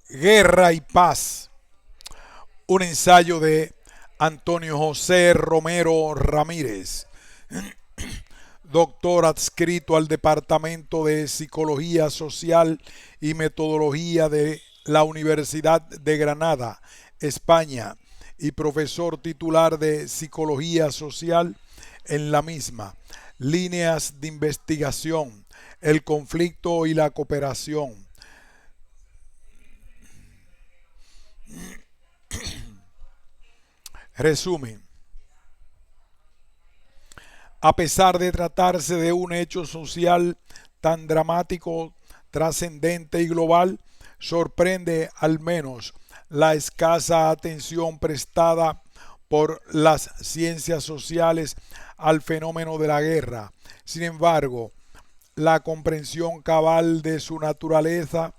Guerra y Paz, un ensayo de Antonio José Romero Ramírez, doctor adscrito al Departamento de Psicología Social y Metodología de la Universidad de Granada, España, y profesor titular de Psicología Social en la misma. Líneas de investigación, el conflicto y la cooperación. Resumen. A pesar de tratarse de un hecho social tan dramático, trascendente y global, sorprende al menos la escasa atención prestada por las ciencias sociales al fenómeno de la guerra. Sin embargo, la comprensión cabal de su naturaleza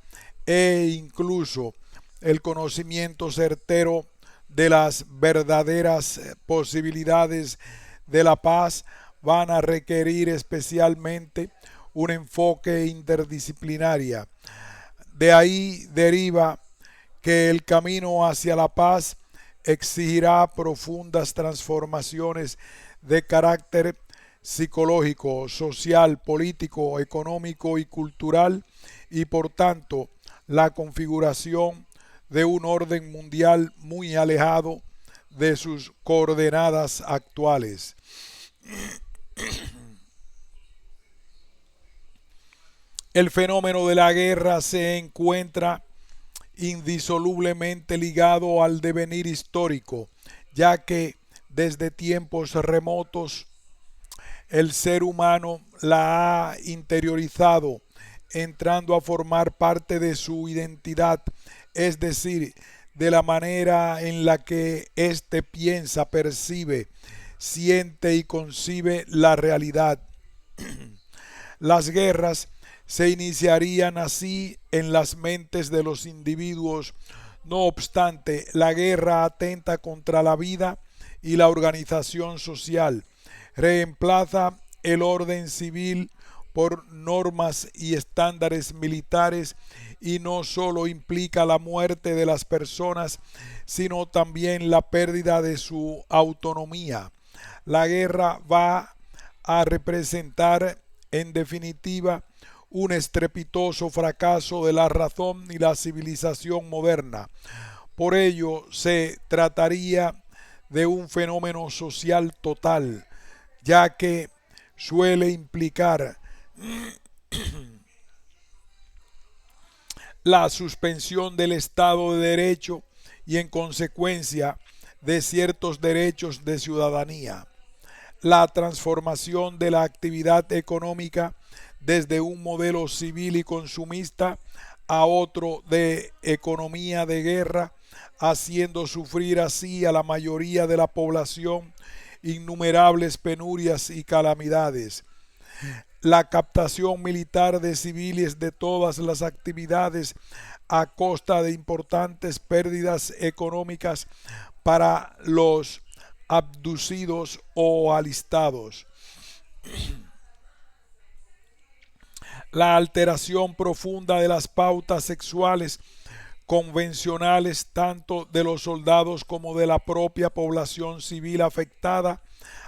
e incluso el conocimiento certero de las verdaderas posibilidades de la paz van a requerir especialmente un enfoque interdisciplinario. De ahí deriva que el camino hacia la paz exigirá profundas transformaciones de carácter psicológico, social, político, económico y cultural, y por tanto la configuración de un orden mundial muy alejado de sus coordenadas actuales. El fenómeno de la guerra se encuentra indisolublemente ligado al devenir histórico, ya que desde tiempos remotos el ser humano la ha interiorizado, entrando a formar parte de su identidad, es decir, de la manera en la que éste piensa, percibe, siente y concibe la realidad. Las guerras se iniciarían así en las mentes de los individuos. No obstante, la guerra atenta contra la vida y la organización social, reemplaza el orden civil por normas y estándares militares y no solo implica la muerte de las personas, sino también la pérdida de su autonomía. La guerra va a representar, en definitiva, un estrepitoso fracaso de la razón y la civilización moderna. Por ello, se trataría de un fenómeno social total, ya que suele implicar la suspensión del Estado de Derecho y en consecuencia de ciertos derechos de ciudadanía, la transformación de la actividad económica desde un modelo civil y consumista a otro de economía de guerra, haciendo sufrir así a la mayoría de la población innumerables penurias y calamidades. La captación militar de civiles de todas las actividades a costa de importantes pérdidas económicas para los abducidos o alistados. La alteración profunda de las pautas sexuales convencionales tanto de los soldados como de la propia población civil afectada,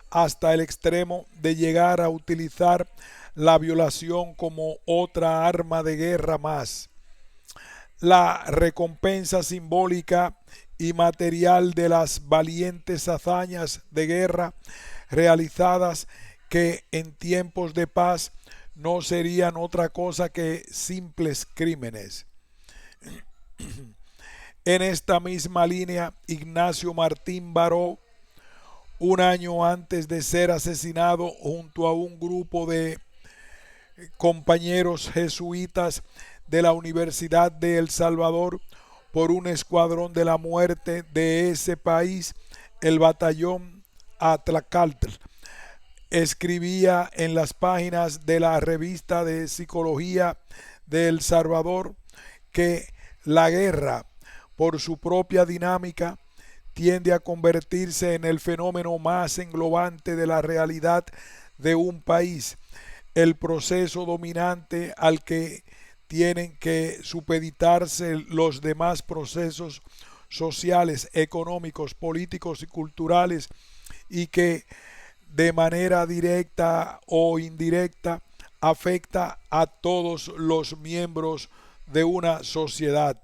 hasta el extremo de llegar a utilizar la violación como otra arma de guerra más. La recompensa simbólica y material de las valientes hazañas de guerra realizadas, que en tiempos de paz no serían otra cosa que simples crímenes. En esta misma línea, Ignacio Martín Baró, un año antes de ser asesinado junto a un grupo de compañeros jesuitas de la Universidad de El Salvador por un escuadrón de la muerte de ese país, el batallón Atlacaltl, escribía en las páginas de la revista de Psicología de El Salvador que la guerra, por su propia dinámica, tiende a convertirse en el fenómeno más englobante de la realidad de un país, el proceso dominante al que tienen que supeditarse los demás procesos sociales, económicos, políticos y culturales, y que de manera directa o indirecta afecta a todos los miembros de una sociedad.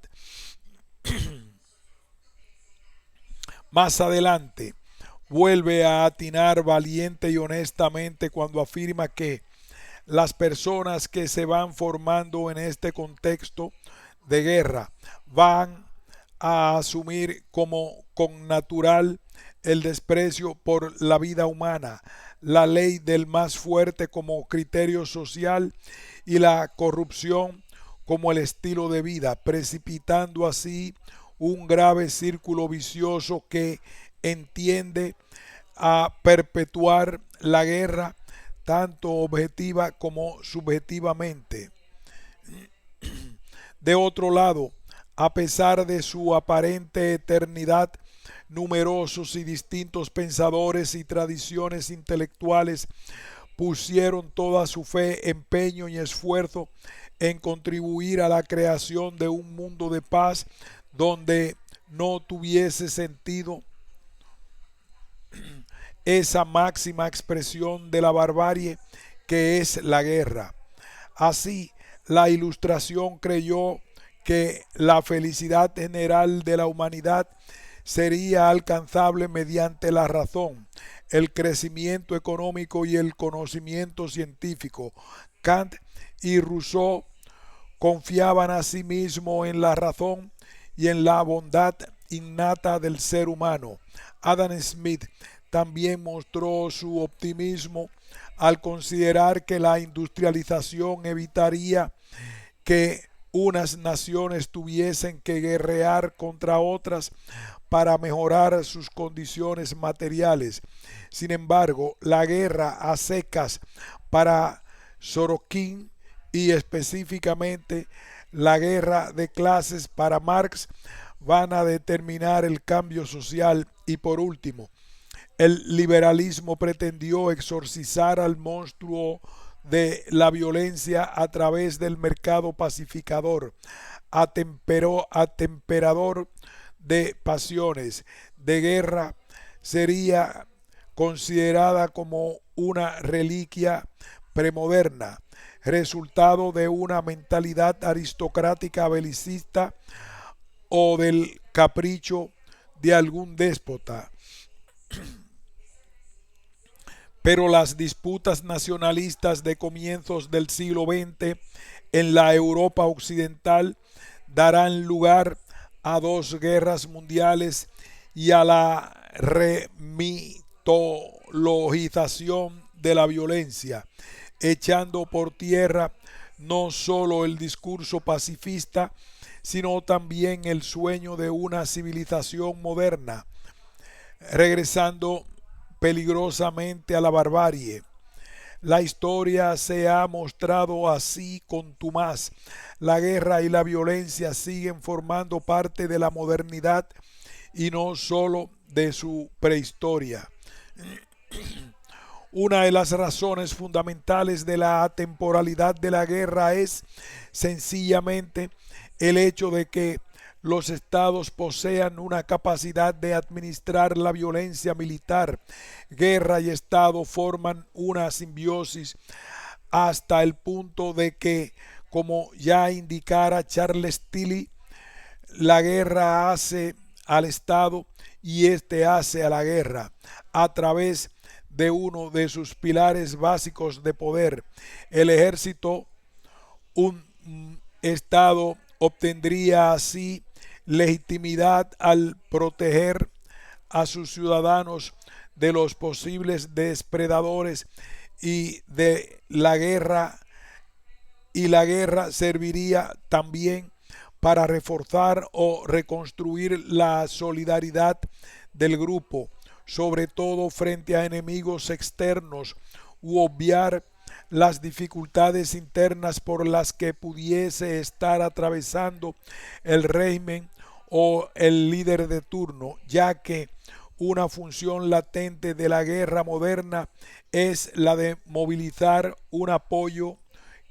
Más adelante, vuelve a atinar valiente y honestamente cuando afirma que las personas que se van formando en este contexto de guerra van a asumir como connatural el desprecio por la vida humana, la ley del más fuerte como criterio social y la corrupción como el estilo de vida, precipitando así un grave círculo vicioso que entiende a perpetuar la guerra tanto objetiva como subjetivamente. De otro lado, a pesar de su aparente eternidad, numerosos y distintos pensadores y tradiciones intelectuales pusieron toda su fe, empeño y esfuerzo en contribuir a la creación de un mundo de paz donde no tuviese sentido esa máxima expresión de la barbarie que es la guerra. Así, la Ilustración creyó que la felicidad general de la humanidad sería alcanzable mediante la razón, el crecimiento económico y el conocimiento científico. Kant y Rousseau confiaban asimismo en la razón y en la bondad innata del ser humano. Adam Smith también mostró su optimismo al considerar que la industrialización evitaría que unas naciones tuviesen que guerrear contra otras para mejorar sus condiciones materiales. Sin embargo, la guerra a secas para Sorokin y específicamente la guerra de clases para Marx van a determinar el cambio social. Y por último, el liberalismo pretendió exorcizar al monstruo de la violencia a través del mercado pacificador, atemperador de pasiones, de guerra. Sería considerada como una reliquia premoderna, resultado de una mentalidad aristocrática belicista o del capricho de algún déspota. Pero las disputas nacionalistas de comienzos del siglo XX en la Europa occidental darán lugar a dos guerras mundiales y a la remitologización de la violencia, echando por tierra no solo el discurso pacifista, sino también el sueño de una civilización moderna, regresando peligrosamente a la barbarie. La historia se ha mostrado así contumaz. La guerra y la violencia siguen formando parte de la modernidad y no solo de su prehistoria. Una de las razones fundamentales de la atemporalidad de la guerra es sencillamente el hecho de que los estados posean una capacidad de administrar la violencia militar. Guerra y estado forman una simbiosis hasta el punto de que, como ya indicara Charles Tilly, la guerra hace al estado y éste hace a la guerra a través de uno de sus pilares básicos de poder. El ejército, un estado, obtendría así legitimidad al proteger a sus ciudadanos de los posibles depredadores y de la guerra, y la guerra serviría también para reforzar o reconstruir la solidaridad del grupo, sobre todo frente a enemigos externos, u obviar las dificultades internas por las que pudiese estar atravesando el régimen o el líder de turno, ya que una función latente de la guerra moderna es la de movilizar un apoyo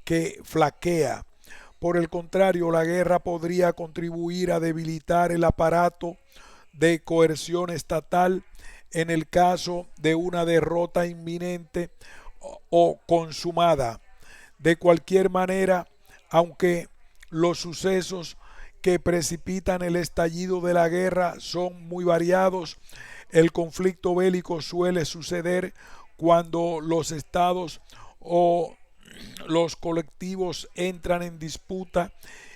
que flaquea. Por el contrario, la guerra podría contribuir a debilitar el aparato de coerción estatal en el caso de una derrota inminente o consumada. De cualquier manera, aunque los sucesos que precipitan el estallido de la guerra son muy variados, el conflicto bélico suele suceder cuando los estados o los colectivos entran en disputa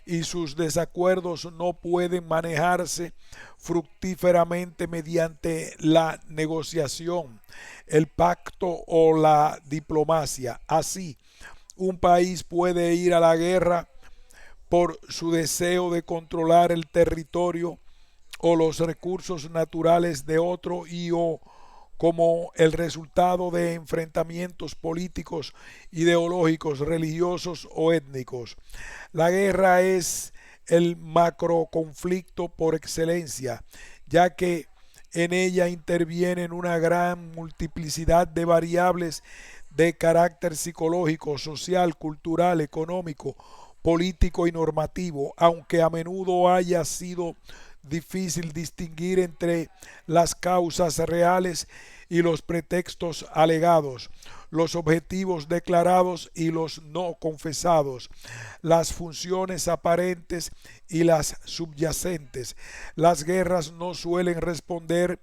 y sus desacuerdos no pueden manejarse fructíferamente mediante la negociación, el pacto o la diplomacia. Así, un país puede ir a la guerra por su deseo de controlar el territorio o los recursos naturales de otro y o como el resultado de enfrentamientos políticos, ideológicos, religiosos o étnicos. La guerra es el macroconflicto por excelencia, ya que en ella intervienen una gran multiplicidad de variables de carácter psicológico, social, cultural, económico, político y normativo, aunque a menudo haya sido difícil distinguir entre las causas reales y los pretextos alegados, los objetivos declarados y los no confesados, las funciones aparentes y las subyacentes. Las guerras no suelen responder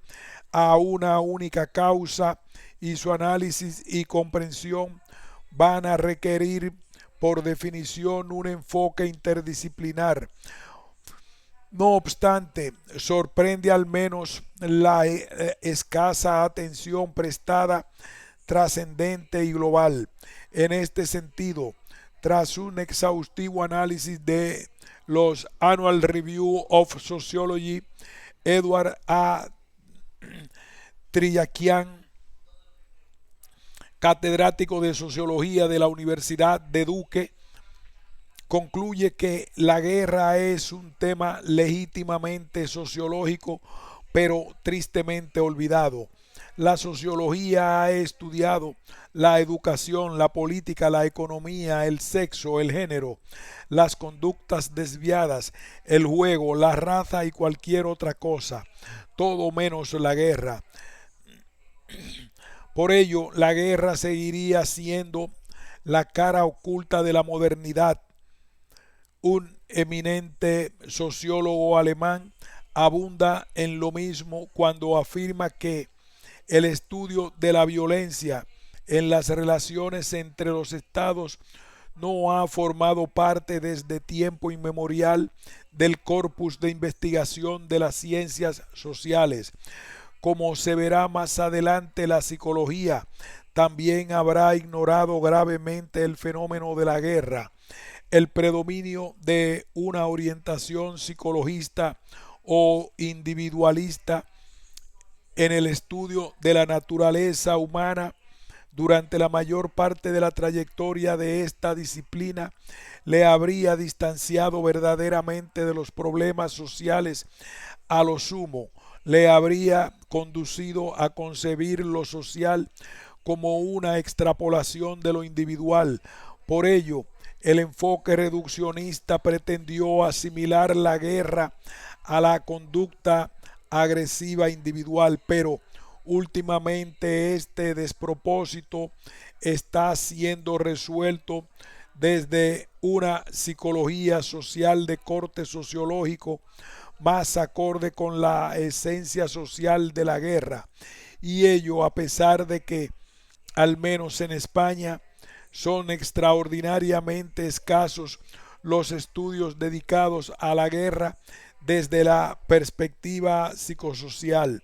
a una única causa y su análisis y comprensión van a requerir por definición un enfoque interdisciplinar. No obstante, sorprende al menos la escasa atención prestada trascendente y global. En este sentido, tras un exhaustivo análisis de los Annual Review of Sociology, Edward A. Trillakian, catedrático de Sociología de la Universidad de Duke, concluye que la guerra es un tema legítimamente sociológico, pero tristemente olvidado. La sociología ha estudiado la educación, la política, la economía, el sexo, el género, las conductas desviadas, el juego, la raza y cualquier otra cosa, todo menos la guerra. Por ello, la guerra seguiría siendo la cara oculta de la modernidad. Un eminente sociólogo alemán abunda en lo mismo cuando afirma que el estudio de la violencia en las relaciones entre los estados no ha formado parte desde tiempo inmemorial del corpus de investigación de las ciencias sociales. Como se verá más adelante, la psicología también habrá ignorado gravemente el fenómeno de la guerra. El predominio de una orientación psicologista o individualista en el estudio de la naturaleza humana durante la mayor parte de la trayectoria de esta disciplina le habría distanciado verdaderamente de los problemas sociales. A lo sumo, le habría conducido a concebir lo social como una extrapolación de lo individual. Por ello, el enfoque reduccionista pretendió asimilar la guerra a la conducta agresiva individual, pero últimamente este despropósito está siendo resuelto desde una psicología social de corte sociológico más acorde con la esencia social de la guerra, y ello a pesar de que, al menos en España, son extraordinariamente escasos los estudios dedicados a la guerra desde la perspectiva psicosocial.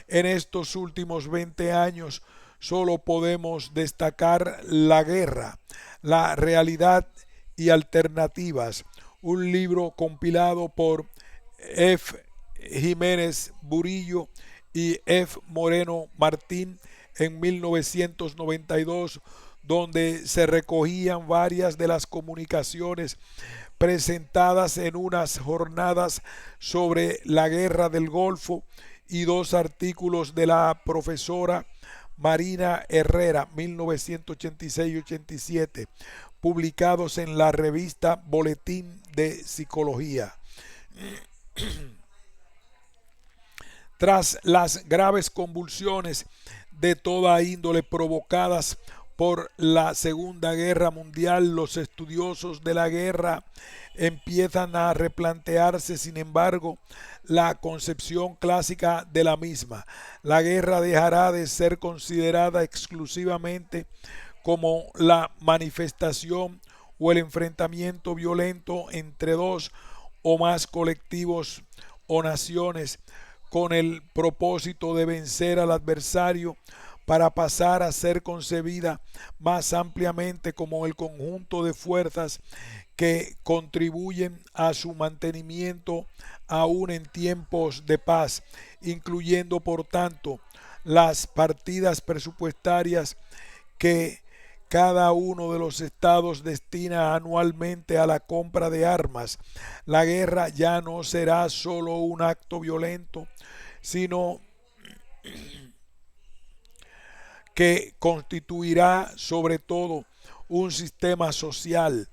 En estos últimos 20 años solo podemos destacar La guerra, la realidad y alternativas, un libro compilado por F. Jiménez Burillo y F. Moreno Martín en 1992, donde se recogían varias de las comunicaciones presentadas en unas jornadas sobre la guerra del Golfo y dos artículos de la profesora Marina Herrera, 1986-87, publicados en la revista Boletín de Psicología. Tras las graves convulsiones de toda índole provocadas por la Segunda Guerra Mundial, los estudiosos de la guerra empiezan a replantearse, sin embargo, la concepción clásica de la misma. La guerra dejará de ser considerada exclusivamente como la manifestación o el enfrentamiento violento entre dos o más colectivos o naciones con el propósito de vencer al adversario, para pasar a ser concebida más ampliamente como el conjunto de fuerzas que contribuyen a su mantenimiento aún en tiempos de paz, incluyendo por tanto las partidas presupuestarias que cada uno de los estados destina anualmente a la compra de armas. La guerra ya no será solo un acto violento, sino que constituirá sobre todo un sistema social.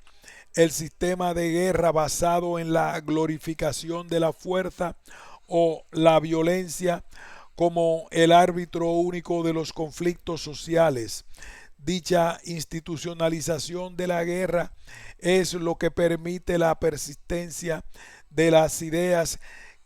El sistema de guerra basado en la glorificación de la fuerza o la violencia como el árbitro único de los conflictos sociales. Dicha institucionalización de la guerra es lo que permite la persistencia de las ideas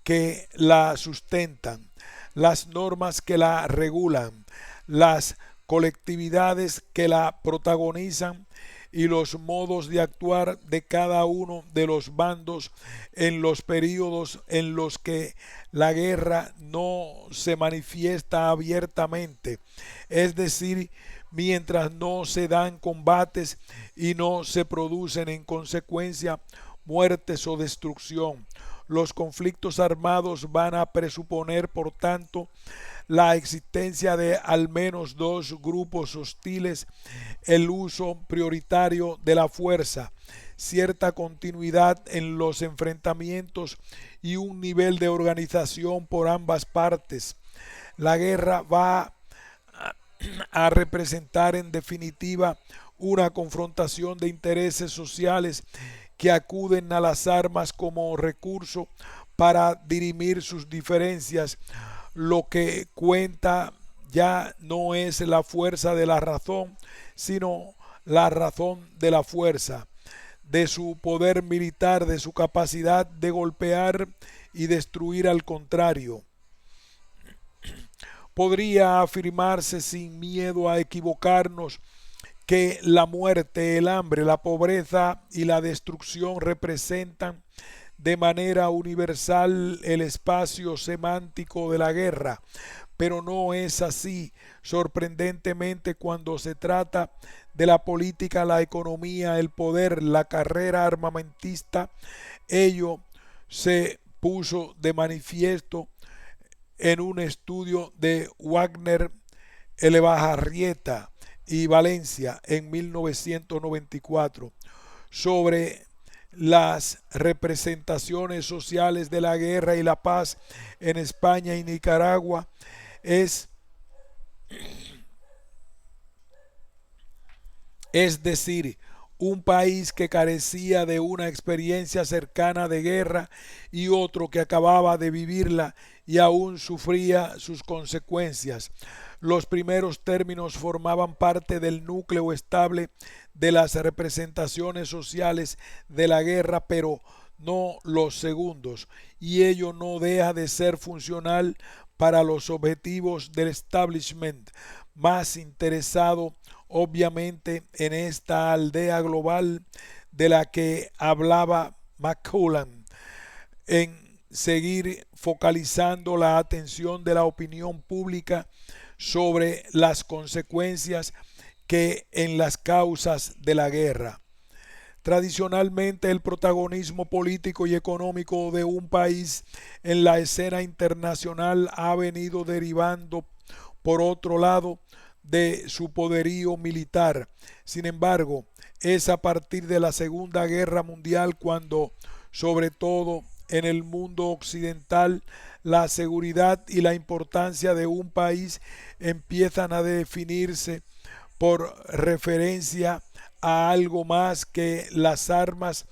que la sustentan, las normas que la regulan, las colectividades que la protagonizan y los modos de actuar de cada uno de los bandos en los períodos en los que la guerra no se manifiesta abiertamente, es decir, mientras no se dan combates y no se producen en consecuencia muertes o destrucción. Los conflictos armados van a presuponer, por tanto, la existencia de al menos dos grupos hostiles, el uso prioritario de la fuerza, cierta continuidad en los enfrentamientos y un nivel de organización por ambas partes. La guerra va a representar en definitiva una confrontación de intereses sociales que acuden a las armas como recurso para dirimir sus diferencias. Lo que cuenta ya no es la fuerza de la razón, sino la razón de la fuerza, de su poder militar, de su capacidad de golpear y destruir al contrario. Podría afirmarse sin miedo a equivocarnos que la muerte, el hambre, la pobreza y la destrucción representan de manera universal el espacio semántico de la guerra, pero no es así. Sorprendentemente, cuando se trata de la política, la economía, el poder, la carrera armamentista, ello se puso de manifiesto en un estudio de Wagner, Elebajarrieta y Valencia en 1994 sobre las representaciones sociales de la guerra y la paz en España y Nicaragua. Es decir, un país que carecía de una experiencia cercana de guerra y otro que acababa de vivirla y aún sufría sus consecuencias. Los primeros términos formaban parte del núcleo estable de las representaciones sociales de la guerra, pero no los segundos, y ello no deja de ser funcional para los objetivos del establishment, más interesado obviamente en esta aldea global de la que hablaba McCullough, en seguir focalizando la atención de la opinión pública sobre las consecuencias que en las causas de la guerra. Tradicionalmente, el protagonismo político y económico de un país en la escena internacional ha venido derivando, por otro lado, de su poderío militar. Sin embargo, es a partir de la Segunda Guerra Mundial cuando, sobre todo en el mundo occidental, la seguridad y la importancia de un país empiezan a definirse por referencia a algo más que las armas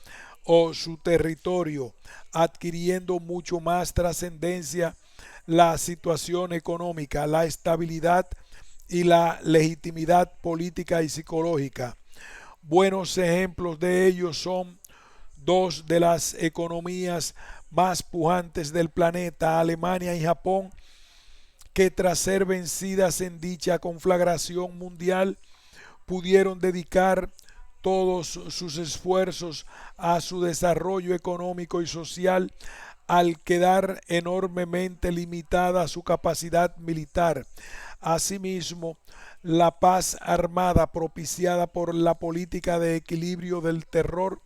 o su territorio, adquiriendo mucho más trascendencia la situación económica, la estabilidad y la legitimidad política y psicológica. Buenos ejemplos de ello son dos de las economías más pujantes del planeta, Alemania y Japón, que tras ser vencidas en dicha conflagración mundial, pudieron dedicar todos sus esfuerzos a su desarrollo económico y social al quedar enormemente limitada su capacidad militar. Asimismo, la paz armada propiciada por la política de equilibrio del terror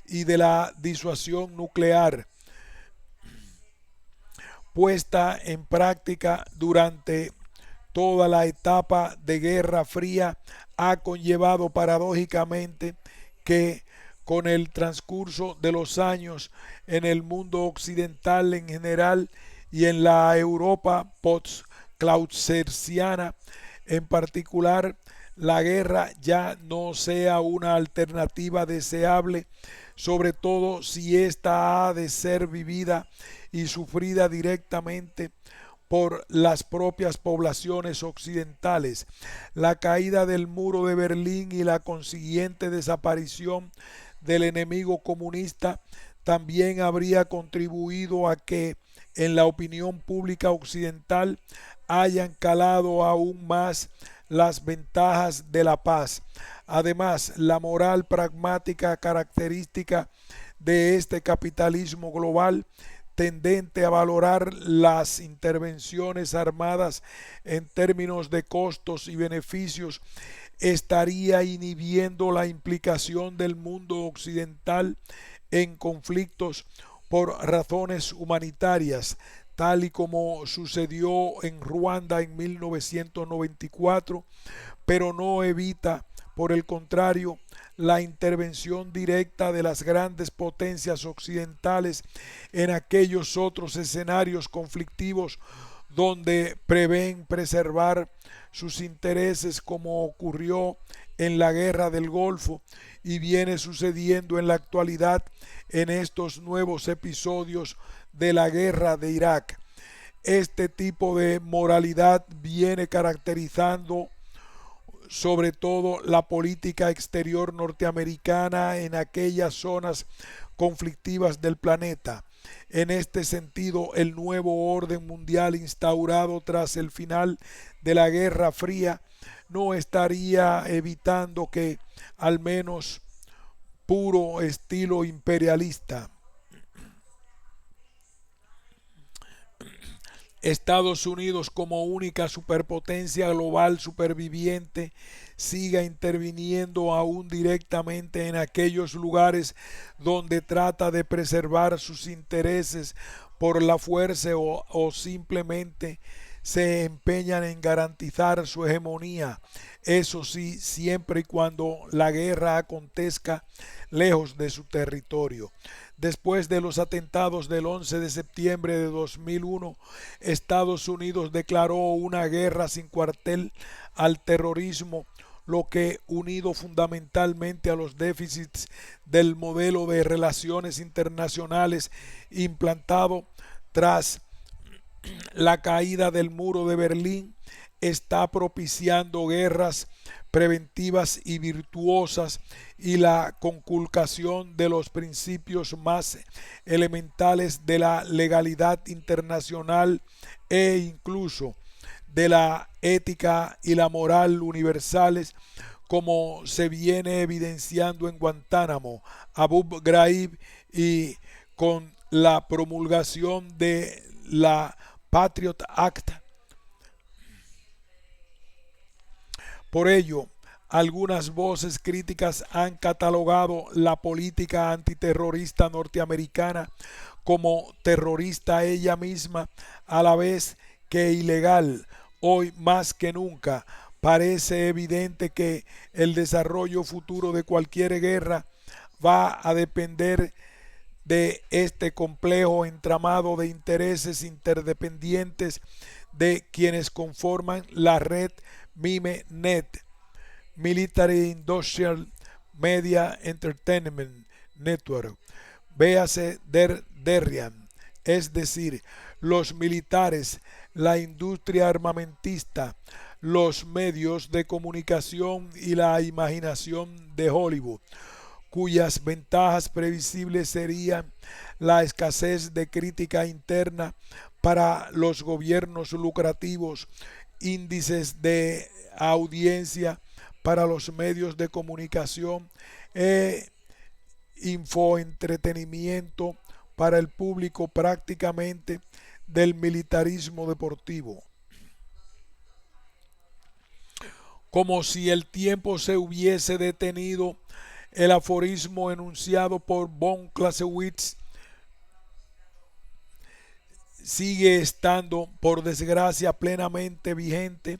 y de la disuasión nuclear, puesta en práctica durante toda la etapa de Guerra Fría, ha conllevado paradójicamente que con el transcurso de los años en el mundo occidental en general y en la Europa post-clauserciana en particular, la guerra ya no sea una alternativa deseable, sobre todo si ésta ha de ser vivida y sufrida directamente por las propias poblaciones occidentales. La caída del muro de Berlín y la consiguiente desaparición del enemigo comunista también habría contribuido a que en la opinión pública occidental hayan calado aún más las ventajas de la paz. Además, la moral pragmática característica de este capitalismo global, tendente a valorar las intervenciones armadas en términos de costos y beneficios, estaría inhibiendo la implicación del mundo occidental en conflictos por razones humanitarias, tal y como sucedió en Ruanda en 1994, pero no evita, por el contrario, la intervención directa de las grandes potencias occidentales en aquellos otros escenarios conflictivos donde prevén preservar sus intereses, como ocurrió en la Guerra del Golfo y viene sucediendo en la actualidad en estos nuevos episodios de la Guerra de Irak. Este tipo de moralidad viene caracterizando sobre todo la política exterior norteamericana en aquellas zonas conflictivas del planeta. En este sentido, el nuevo orden mundial instaurado tras el final de la Guerra Fría no estaría evitando que, al menos puro estilo imperialista, Estados Unidos, como única superpotencia global superviviente, siga interviniendo aún directamente en aquellos lugares donde trata de preservar sus intereses por la fuerza o simplemente se empeñan en garantizar su hegemonía. Eso sí, siempre y cuando la guerra acontezca lejos de su territorio. Después de los atentados del 11 de septiembre de 2001, Estados Unidos declaró una guerra sin cuartel al terrorismo, lo que, unido fundamentalmente a los déficits del modelo de relaciones internacionales implantado tras la caída del muro de Berlín, está propiciando guerras preventivas y virtuosas y la conculcación de los principios más elementales de la legalidad internacional e incluso de la ética y la moral universales, como se viene evidenciando en Guantánamo, Abu Ghraib y con la promulgación de la Patriot Act. Por ello, algunas voces críticas han catalogado la política antiterrorista norteamericana como terrorista ella misma, a la vez que ilegal. Hoy más que nunca parece evidente que el desarrollo futuro de cualquier guerra va a depender de este complejo entramado de intereses interdependientes de quienes conforman la red MIME-NET, Military Industrial Media Entertainment Network, véase Derian, es decir, los militares, la industria armamentista, los medios de comunicación y la imaginación de Hollywood, cuyas ventajas previsibles serían la escasez de crítica interna para los gobiernos lucrativos, índices de audiencia para los medios de comunicación e infoentretenimiento para el público prácticamente del militarismo deportivo. Como si el tiempo se hubiese detenido, el aforismo enunciado por von Clausewitz sigue estando, por desgracia, plenamente vigente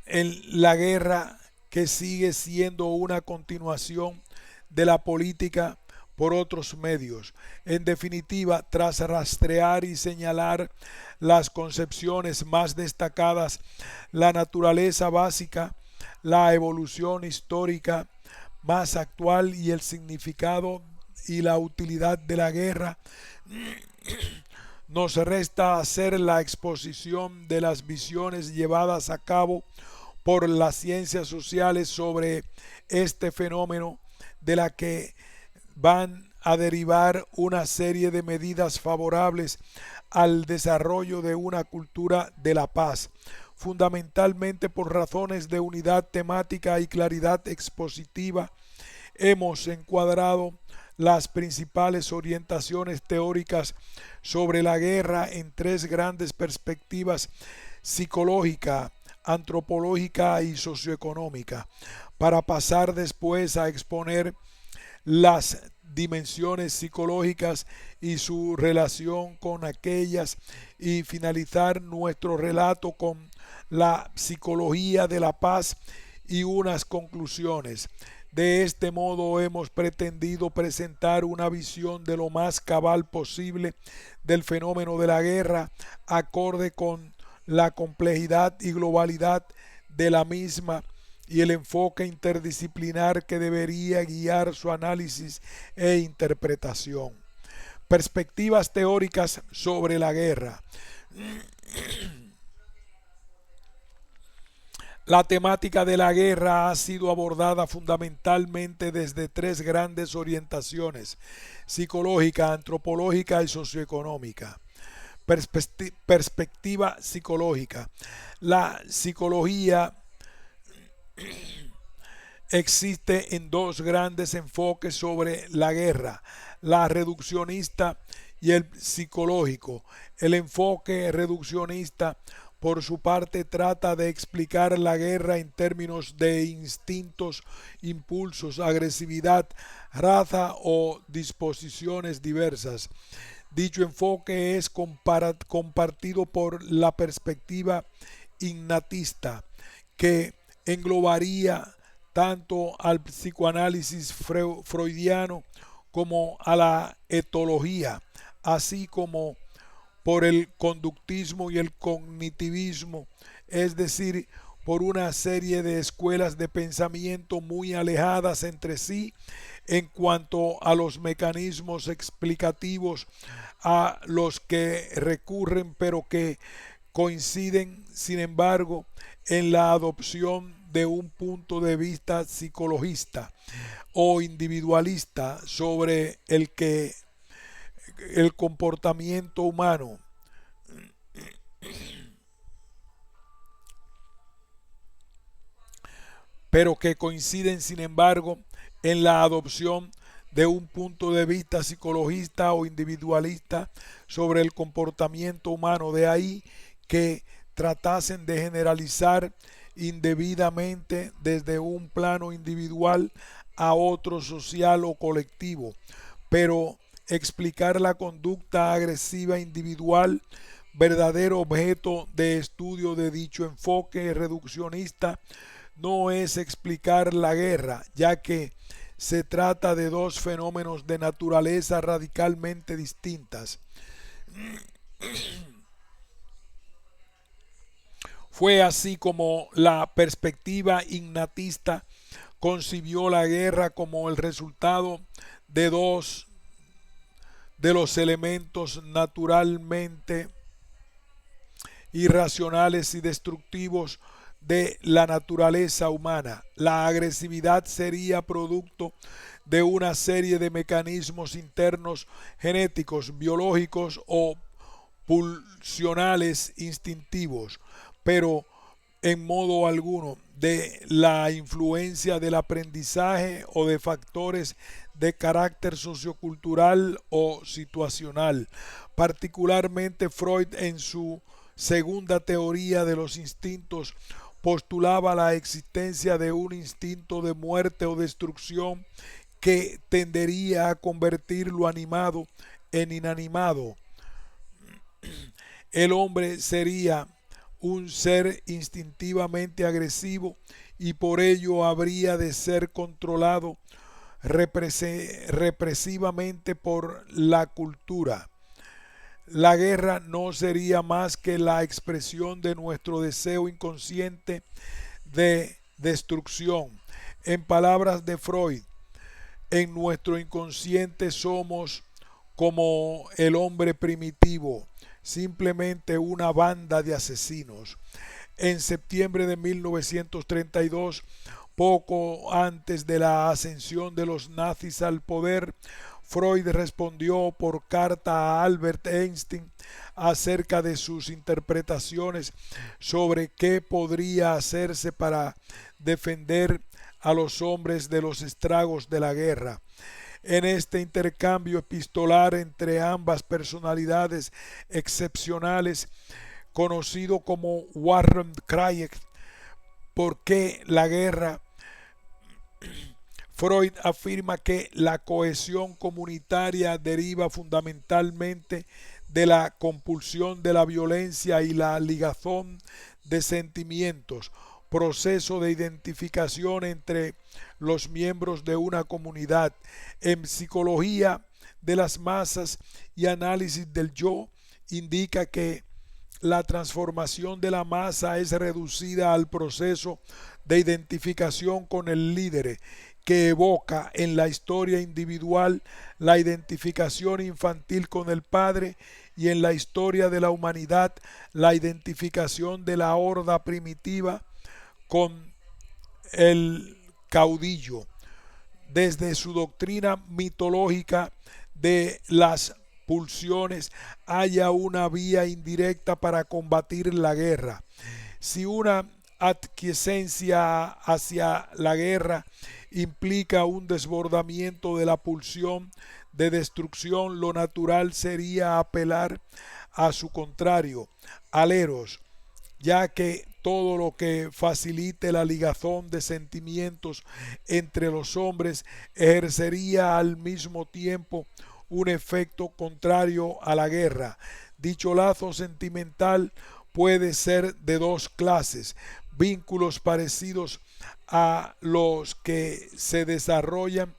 en la guerra, que sigue siendo una continuación de la política por otros medios. En definitiva, tras rastrear y señalar las concepciones más destacadas, la naturaleza básica, la evolución histórica más actual y el significado y la utilidad de la guerra, nos resta hacer la exposición de las visiones llevadas a cabo por las ciencias sociales sobre este fenómeno, de la que van a derivar una serie de medidas favorables al desarrollo de una cultura de la paz, fundamentalmente por razones de unidad temática y claridad expositiva. Hemos encuadrado las principales orientaciones teóricas sobre la guerra en tres grandes perspectivas: psicológica, antropológica y socioeconómica, para pasar después a exponer las dimensiones psicológicas y su relación con aquellas, y finalizar nuestro relato con la psicología de la paz y unas conclusiones. De este modo hemos pretendido presentar una visión de lo más cabal posible del fenómeno de la guerra, acorde con la complejidad y globalidad de la misma y el enfoque interdisciplinar que debería guiar su análisis e interpretación. Perspectivas teóricas sobre la guerra. La temática de la guerra ha sido abordada fundamentalmente desde tres grandes orientaciones: psicológica, antropológica y socioeconómica. Perspectiva psicológica. La psicología existe en dos grandes enfoques sobre la guerra: la reduccionista y el psicológico. El enfoque reduccionista, por su parte, trata de explicar la guerra en términos de instintos, impulsos, agresividad, raza o disposiciones diversas. Dicho enfoque es compartido por la perspectiva innatista, que englobaría tanto al psicoanálisis freudiano como a la etología, así como por el conductismo y el cognitivismo, es decir, por una serie de escuelas de pensamiento muy alejadas entre sí en cuanto a los mecanismos explicativos a los que recurren, pero que coinciden, sin embargo, en la adopción de un punto de vista psicologista o individualista sobre el comportamiento humano, pero que coinciden, sin embargo, en la adopción de un punto de vista psicologista o individualista sobre el comportamiento humano. De ahí que tratasen de generalizar indebidamente desde un plano individual a otro social o colectivo, pero explicar la conducta agresiva individual, verdadero objeto de estudio de dicho enfoque reduccionista, no es explicar la guerra, ya que se trata de dos fenómenos de naturaleza radicalmente distintas. Fue así como la perspectiva innatista concibió la guerra como el resultado de dos de los elementos naturalmente irracionales y destructivos de la naturaleza humana. La agresividad sería producto de una serie de mecanismos internos genéticos, biológicos o pulsionales instintivos, pero en modo alguno de la influencia del aprendizaje o de factores de carácter sociocultural o situacional. Particularmente Freud, en su segunda teoría de los instintos, postulaba la existencia de un instinto de muerte o destrucción que tendería a convertir lo animado en inanimado. El hombre sería un ser instintivamente agresivo y por ello habría de ser controlado represivamente por la cultura. La guerra no sería más que la expresión de nuestro deseo inconsciente de destrucción. En palabras de Freud, en nuestro inconsciente somos como el hombre primitivo, simplemente una banda de asesinos. En septiembre de 1932, poco antes de la ascensión de los nazis al poder, Freud respondió por carta a Albert Einstein acerca de sus interpretaciones sobre qué podría hacerse para defender a los hombres de los estragos de la guerra. En este intercambio epistolar entre ambas personalidades excepcionales, conocido como Warren Craig, ¿por qué la guerra? Freud afirma que la cohesión comunitaria deriva fundamentalmente de la compulsión de la violencia y la ligazón de sentimientos, proceso de identificación entre los miembros de una comunidad. En psicología de las masas y análisis del yo, indica que la transformación de la masa es reducida al proceso de identificación con el líder, que evoca en la historia individual la identificación infantil con el padre y en la historia de la humanidad la identificación de la horda primitiva con el caudillo. Desde su doctrina mitológica de las pulsiones haya una vía indirecta para combatir la guerra. Si una aquiescencia hacia la guerra implica un desbordamiento de la pulsión de destrucción, lo natural sería apelar a su contrario, al eros, ya que todo lo que facilite la ligazón de sentimientos entre los hombres ejercería al mismo tiempo un efecto contrario a la guerra. Dicho lazo sentimental puede ser de dos clases: vínculos parecidos a los que se desarrollan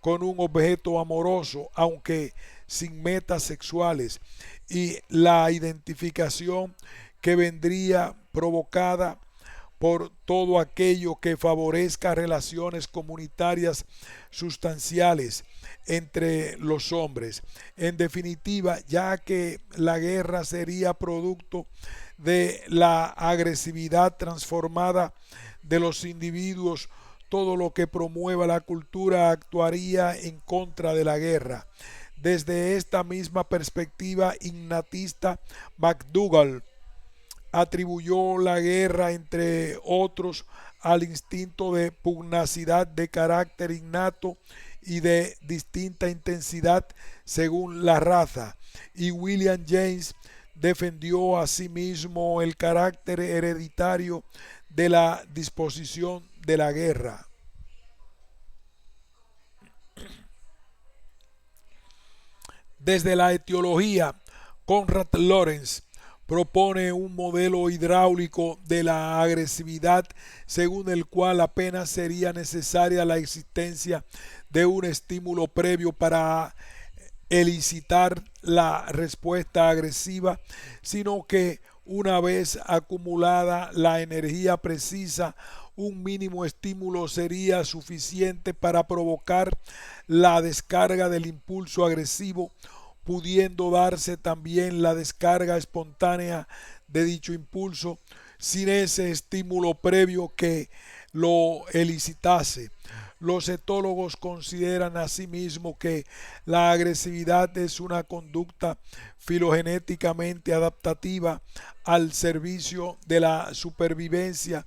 con un objeto amoroso, aunque sin metas sexuales, y la identificación que vendría provocada por todo aquello que favorezca relaciones comunitarias sustanciales entre los hombres. En definitiva, ya que la guerra sería producto de la agresividad transformada de los individuos, todo lo que promueva la cultura actuaría en contra de la guerra. Desde esta misma perspectiva innatista, McDougall atribuyó la guerra, entre otros, al instinto de pugnacidad de carácter innato y de distinta intensidad según la raza, y William James defendió asimismo el carácter hereditario de la disposición de la guerra. Desde la etiología, Konrad Lorenz propone un modelo hidráulico de la agresividad según el cual apenas sería necesaria la existencia de un estímulo previo para elicitar la respuesta agresiva, sino que Una vez acumulada la energía precisa, un mínimo estímulo sería suficiente para provocar la descarga del impulso agresivo, pudiendo darse también la descarga espontánea de dicho impulso sin ese estímulo previo que lo elicitase. Los etólogos consideran asimismo que la agresividad es una conducta filogenéticamente adaptativa al servicio de la supervivencia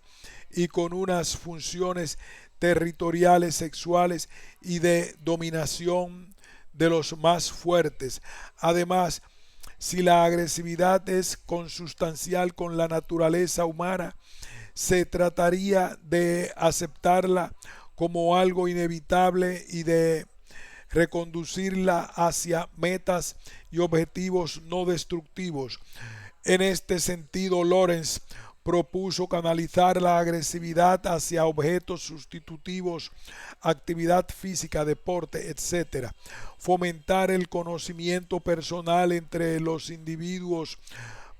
y con unas funciones territoriales, sexuales y de dominación de los más fuertes. Además, si la agresividad es consustancial con la naturaleza humana, se trataría de aceptarla como algo inevitable y de reconducirla hacia metas y objetivos no destructivos. En este sentido, Lorenz propuso canalizar la agresividad hacia objetos sustitutivos, actividad física, deporte, etc. Fomentar el conocimiento personal entre los individuos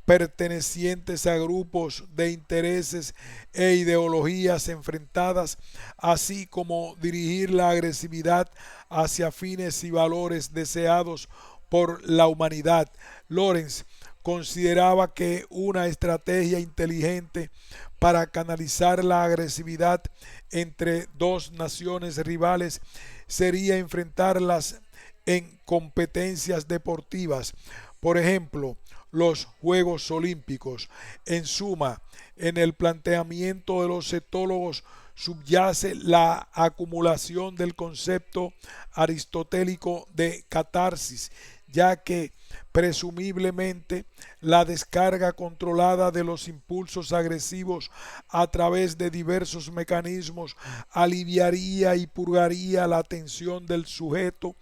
pertenecientes a grupos de intereses e ideologías enfrentadas, así como dirigir la agresividad hacia fines y valores deseados por la humanidad. Lorenz consideraba que una estrategia inteligente para canalizar la agresividad entre dos naciones rivales sería enfrentarlas en competencias deportivas, por ejemplo, los Juegos Olímpicos. En suma, en el planteamiento de los etólogos subyace la acumulación del concepto aristotélico de catarsis, ya que presumiblemente la descarga controlada de los impulsos agresivos a través de diversos mecanismos aliviaría y purgaría la tensión del sujeto,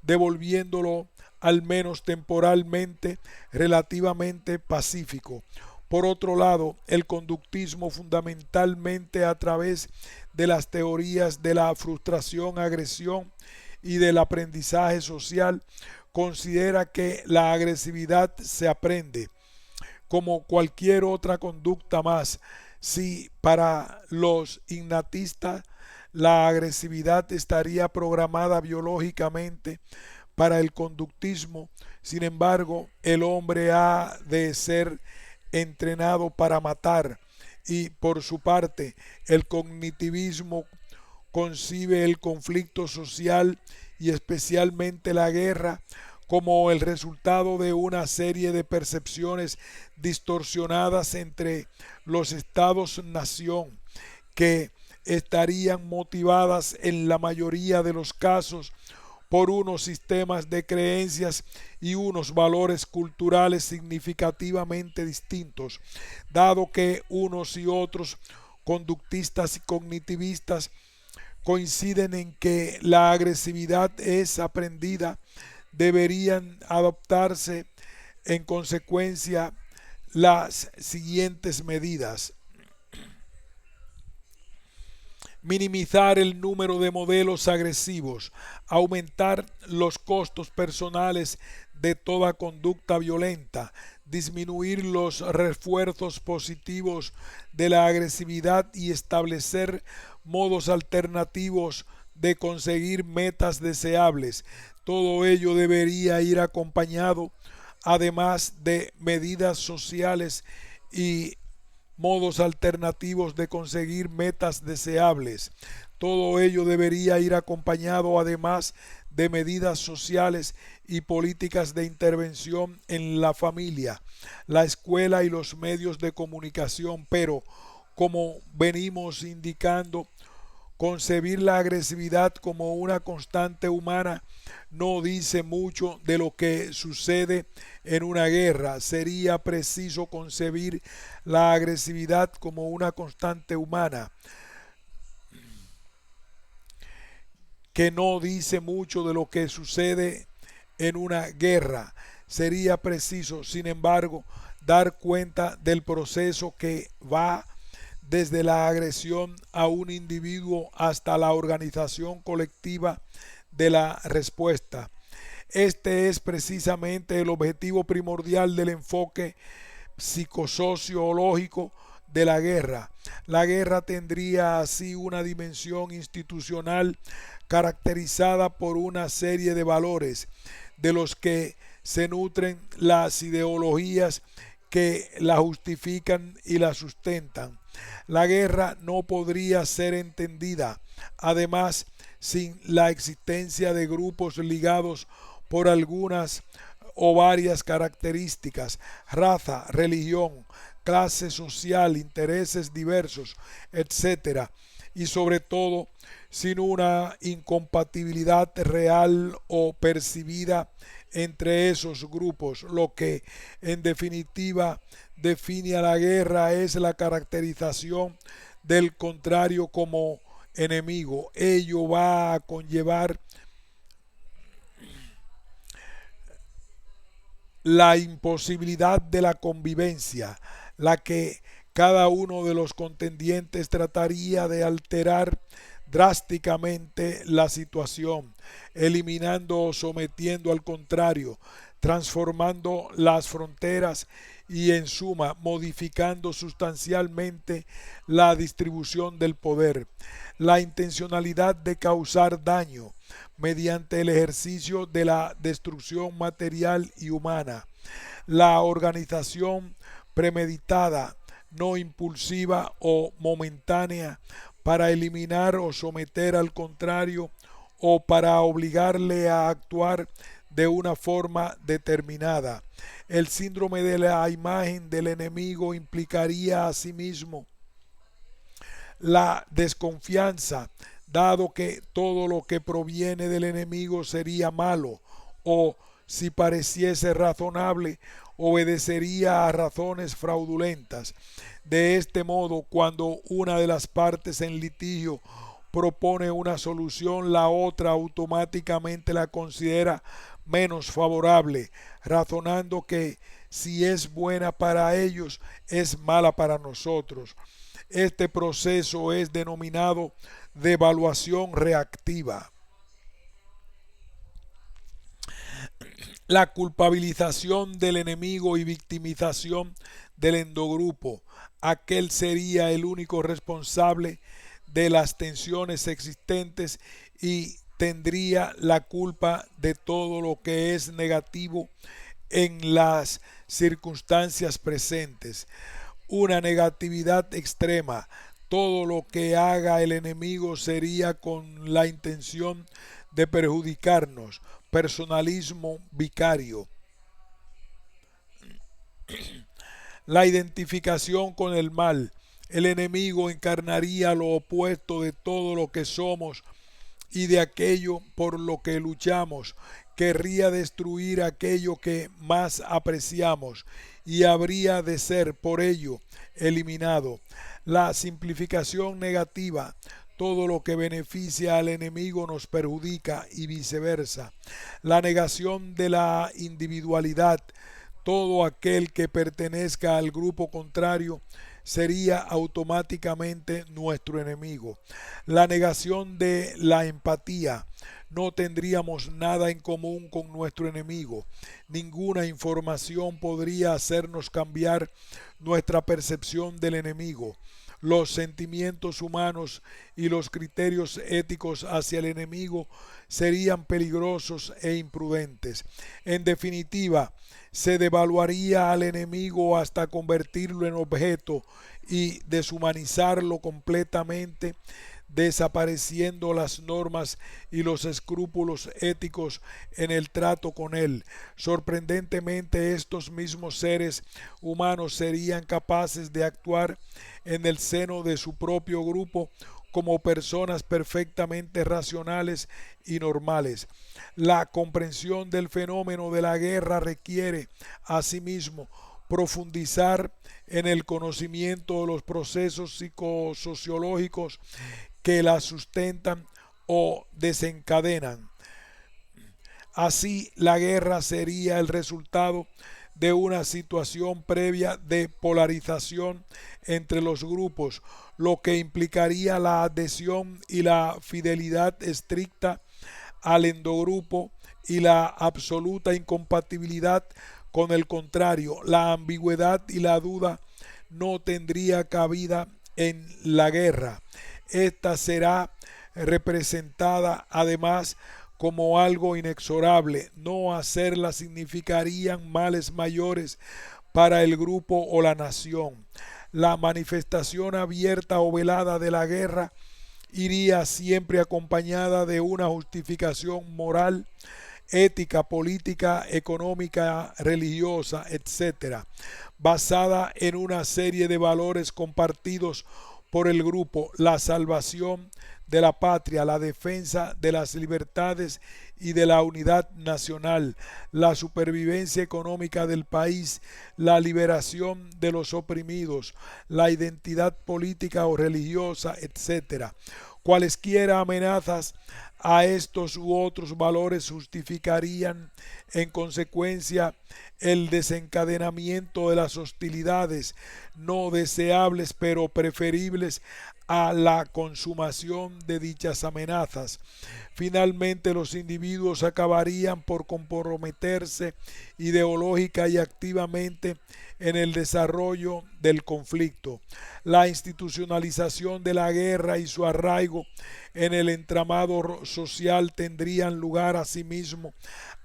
devolviéndolo al menos temporalmente relativamente pacífico. Por otro lado, el conductismo, fundamentalmente a través de las teorías de la frustración, agresión y del aprendizaje social, considera que la agresividad se aprende como cualquier otra conducta más. Si para los innatistas la agresividad estaría programada biológicamente para el conductismo, sin embargo, el hombre ha de ser entrenado para matar, y por su parte, el cognitivismo concibe el conflicto social y especialmente la guerra como el resultado de una serie de percepciones distorsionadas entre los estados-nación que estarían motivadas en la mayoría de los casos por unos sistemas de creencias y unos valores culturales significativamente distintos, dado que unos y otros conductistas y cognitivistas coinciden en que la agresividad es aprendida, deberían adoptarse en consecuencia las siguientes medidas: minimizar el número de modelos agresivos, aumentar los costos personales de toda conducta violenta, disminuir los refuerzos positivos de la agresividad y establecer modos alternativos de conseguir metas deseables. Todo ello debería ir acompañado, además de medidas sociales y modos alternativos de conseguir metas deseables. Todo ello debería ir acompañado además de medidas sociales y políticas de intervención en la familia, la escuela y los medios de comunicación, pero, como venimos indicando, concebir la agresividad como una constante humana no dice mucho de lo que sucede en una guerra. Sería preciso concebir la agresividad como una constante humana que no dice mucho de lo que sucede en una guerra. Sería preciso, sin embargo, dar cuenta del proceso que va desde la agresión a un individuo hasta la organización colectiva de la respuesta. Este es precisamente el objetivo primordial del enfoque psicosociológico de la guerra. La guerra tendría así una dimensión institucional caracterizada por una serie de valores de los que se nutren las ideologías que la justifican y la sustentan. La guerra no podría ser entendida, además, sin la existencia de grupos ligados por algunas o varias características: raza, religión, clase social, intereses diversos, etcétera, y sobre todo sin una incompatibilidad real o percibida entre esos grupos. Lo que en definitiva define a la guerra es la caracterización del contrario como enemigo. Ello va a conllevar la imposibilidad de la convivencia, la que cada uno de los contendientes trataría de alterar drásticamente la situación, eliminando o sometiendo al contrario, transformando las fronteras y en suma modificando sustancialmente la distribución del poder. La intencionalidad de causar daño mediante el ejercicio de la destrucción material y humana, la organización premeditada, no impulsiva o momentánea, para eliminar o someter al contrario o para obligarle a actuar de una forma determinada. El síndrome de la imagen del enemigo implicaría asimismo la desconfianza, dado que todo lo que proviene del enemigo sería malo, o si pareciese razonable, obedecería a razones fraudulentas. De este modo, cuando una de las partes en litigio propone una solución, la otra automáticamente la considera menos favorable, razonando que si es buena para ellos, es mala para nosotros. Este proceso es denominado devaluación reactiva. La culpabilización del enemigo y victimización del endogrupo. Aquel sería el único responsable de las tensiones existentes y tendría la culpa de todo lo que es negativo en las circunstancias presentes. Una negatividad extrema. Todo lo que haga el enemigo sería con la intención de perjudicarnos. Personalismo vicario. La identificación con el mal. El enemigo encarnaría lo opuesto de todo lo que somos y de aquello por lo que luchamos. Querría destruir aquello que más apreciamos y habría de ser por ello eliminado. La simplificación negativa. Todo lo que beneficia al enemigo nos perjudica y viceversa. La negación de la individualidad. Todo aquel que pertenezca al grupo contrario sería automáticamente nuestro enemigo. La negación de la empatía. No tendríamos nada en común con nuestro enemigo. Ninguna información podría hacernos cambiar nuestra percepción del enemigo. Los sentimientos humanos y los criterios éticos hacia el enemigo serían peligrosos e imprudentes. En definitiva, se devaluaría al enemigo hasta convertirlo en objeto y deshumanizarlo completamente, desapareciendo las normas y los escrúpulos éticos en el trato con él. Sorprendentemente, estos mismos seres humanos serían capaces de actuar en el seno de su propio grupo como personas perfectamente racionales y normales. La comprensión del fenómeno de la guerra requiere, asimismo, profundizar en el conocimiento de los procesos psicosociológicos que la sustentan o desencadenan. Así, la guerra sería el resultado de una situación previa de polarización entre los grupos, lo que implicaría la adhesión y la fidelidad estricta al endogrupo y la absoluta incompatibilidad Con el contrario, la ambigüedad y la duda no tendría cabida en la guerra. Esta será representada además como algo inexorable. No hacerla significarían males mayores para el grupo o la nación. La manifestación abierta o velada de la guerra iría siempre acompañada de una justificación moral, ética, política, económica, religiosa, etcétera, basada en una serie de valores compartidos por el grupo: la salvación de la patria, la defensa de las libertades y de la unidad nacional, la supervivencia económica del país, la liberación de los oprimidos, la identidad política o religiosa, etcétera. Cualesquiera amenazas a estos u otros valores justificarían en consecuencia el desencadenamiento de las hostilidades no deseables pero preferibles a la consumación de dichas amenazas. Finalmente, los individuos acabarían por comprometerse ideológica y activamente en el desarrollo del conflicto. La institucionalización de la guerra y su arraigo en el entramado social tendrían lugar asimismo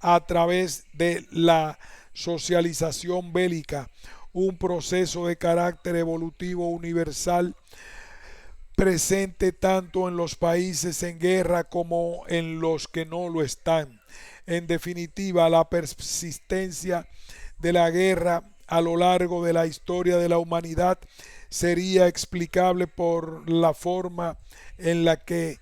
a través de la socialización bélica, un proceso de carácter evolutivo universal presente tanto en los países en guerra como en los que no lo están. En definitiva, la persistencia de la guerra a lo largo de la historia de la humanidad sería explicable por la forma en la que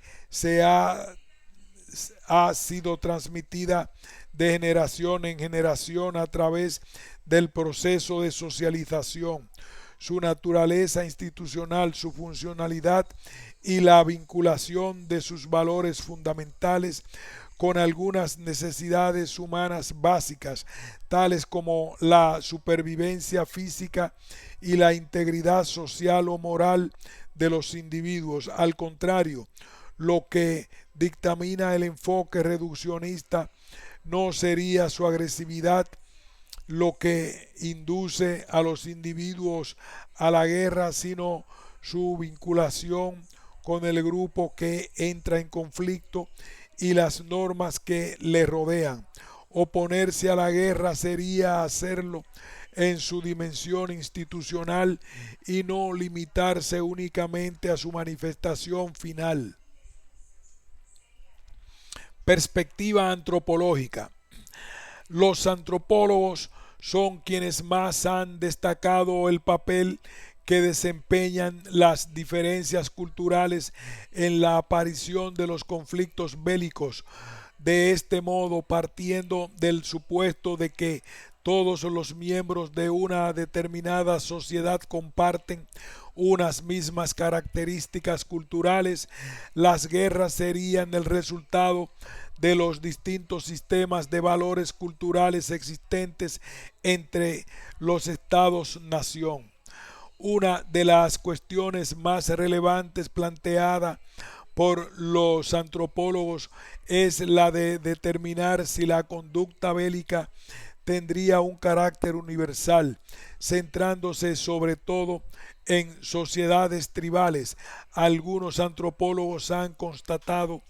ha sido transmitida de generación en generación a través del proceso de socialización, su naturaleza institucional, su funcionalidad y la vinculación de sus valores fundamentales con algunas necesidades humanas básicas, tales como la supervivencia física y la integridad social o moral de los individuos. Al contrario, lo que dictamina el enfoque reduccionista no sería su agresividad lo que induce a los individuos a la guerra, sino su vinculación con el grupo que entra en conflicto y las normas que le rodean. Oponerse a la guerra sería hacerlo en su dimensión institucional y no limitarse únicamente a su manifestación final. Perspectiva antropológica. Los antropólogos son quienes más han destacado el papel que desempeñan las diferencias culturales en la aparición de los conflictos bélicos. De este modo, partiendo del supuesto de que todos los miembros de una determinada sociedad comparten unas mismas características culturales, las guerras serían el resultado de los distintos sistemas de valores culturales existentes entre los estados-nación. Una de las cuestiones más relevantes planteada por los antropólogos es la de determinar si la conducta bélica tendría un carácter universal, centrándose sobre todo en sociedades tribales. Algunos antropólogos han constatado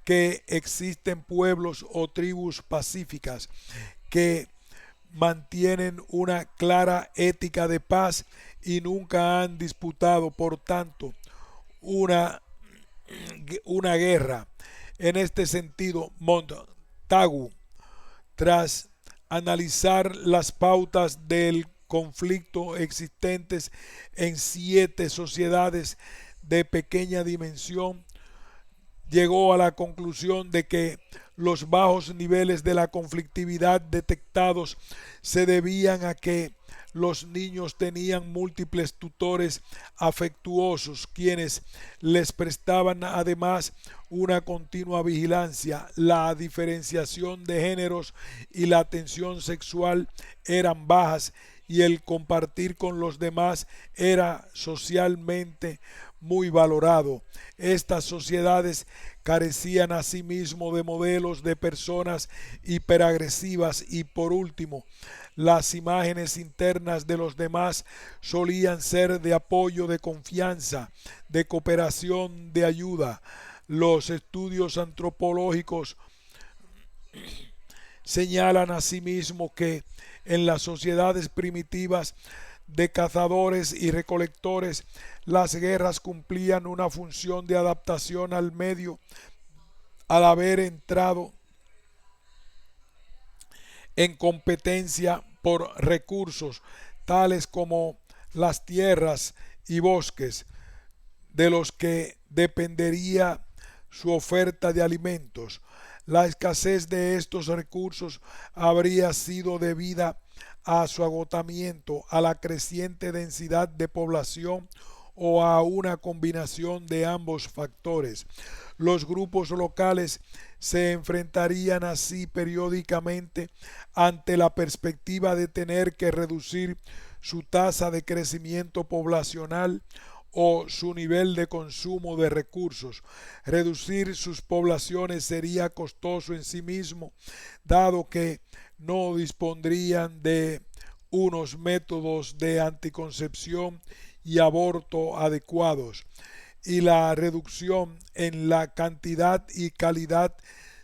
que existen pueblos o tribus pacíficas que mantienen una clara ética de paz y nunca han disputado, por tanto, una guerra. En este sentido, Montagu, tras analizar las pautas del conflicto existentes en 7 sociedades de pequeña dimensión, llegó a la conclusión de que los bajos niveles de la conflictividad detectados se debían a que los niños tenían múltiples tutores afectuosos, quienes les prestaban además una continua vigilancia. La diferenciación de géneros y la tensión sexual eran bajas y el compartir con los demás era socialmente muy valorado. Estas sociedades carecían asimismo de modelos de personas hiperagresivas y por último, las imágenes internas de los demás solían ser de apoyo, de confianza, de cooperación, de ayuda. Los estudios antropológicos señalan asimismo que en las sociedades primitivas de cazadores y recolectores, las guerras cumplían una función de adaptación al medio al haber entrado en competencia por recursos tales como las tierras y bosques, de los que dependería su oferta de alimentos. La escasez de estos recursos habría sido debida a su agotamiento, a la creciente densidad de población o a una combinación de ambos factores. Los grupos locales se enfrentarían así periódicamente ante la perspectiva de tener que reducir su tasa de crecimiento poblacional o su nivel de consumo de recursos. Reducir sus poblaciones sería costoso en sí mismo, dado que no dispondrían de unos métodos de anticoncepción y aborto adecuados, y la reducción en la cantidad y calidad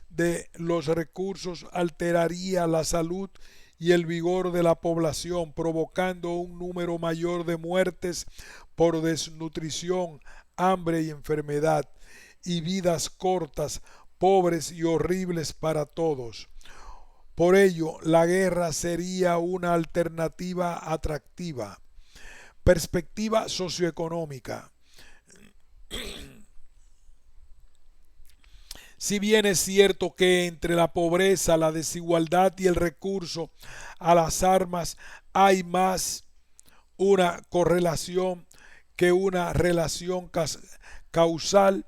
de los recursos alteraría la salud y el vigor de la población, provocando un número mayor de muertes por desnutrición, hambre y enfermedad, y vidas cortas, pobres y horribles para todos. Por ello, la guerra sería una alternativa atractiva. Perspectiva socioeconómica. Si bien es cierto que entre la pobreza, la desigualdad y el recurso a las armas hay más una correlación que una relación causal,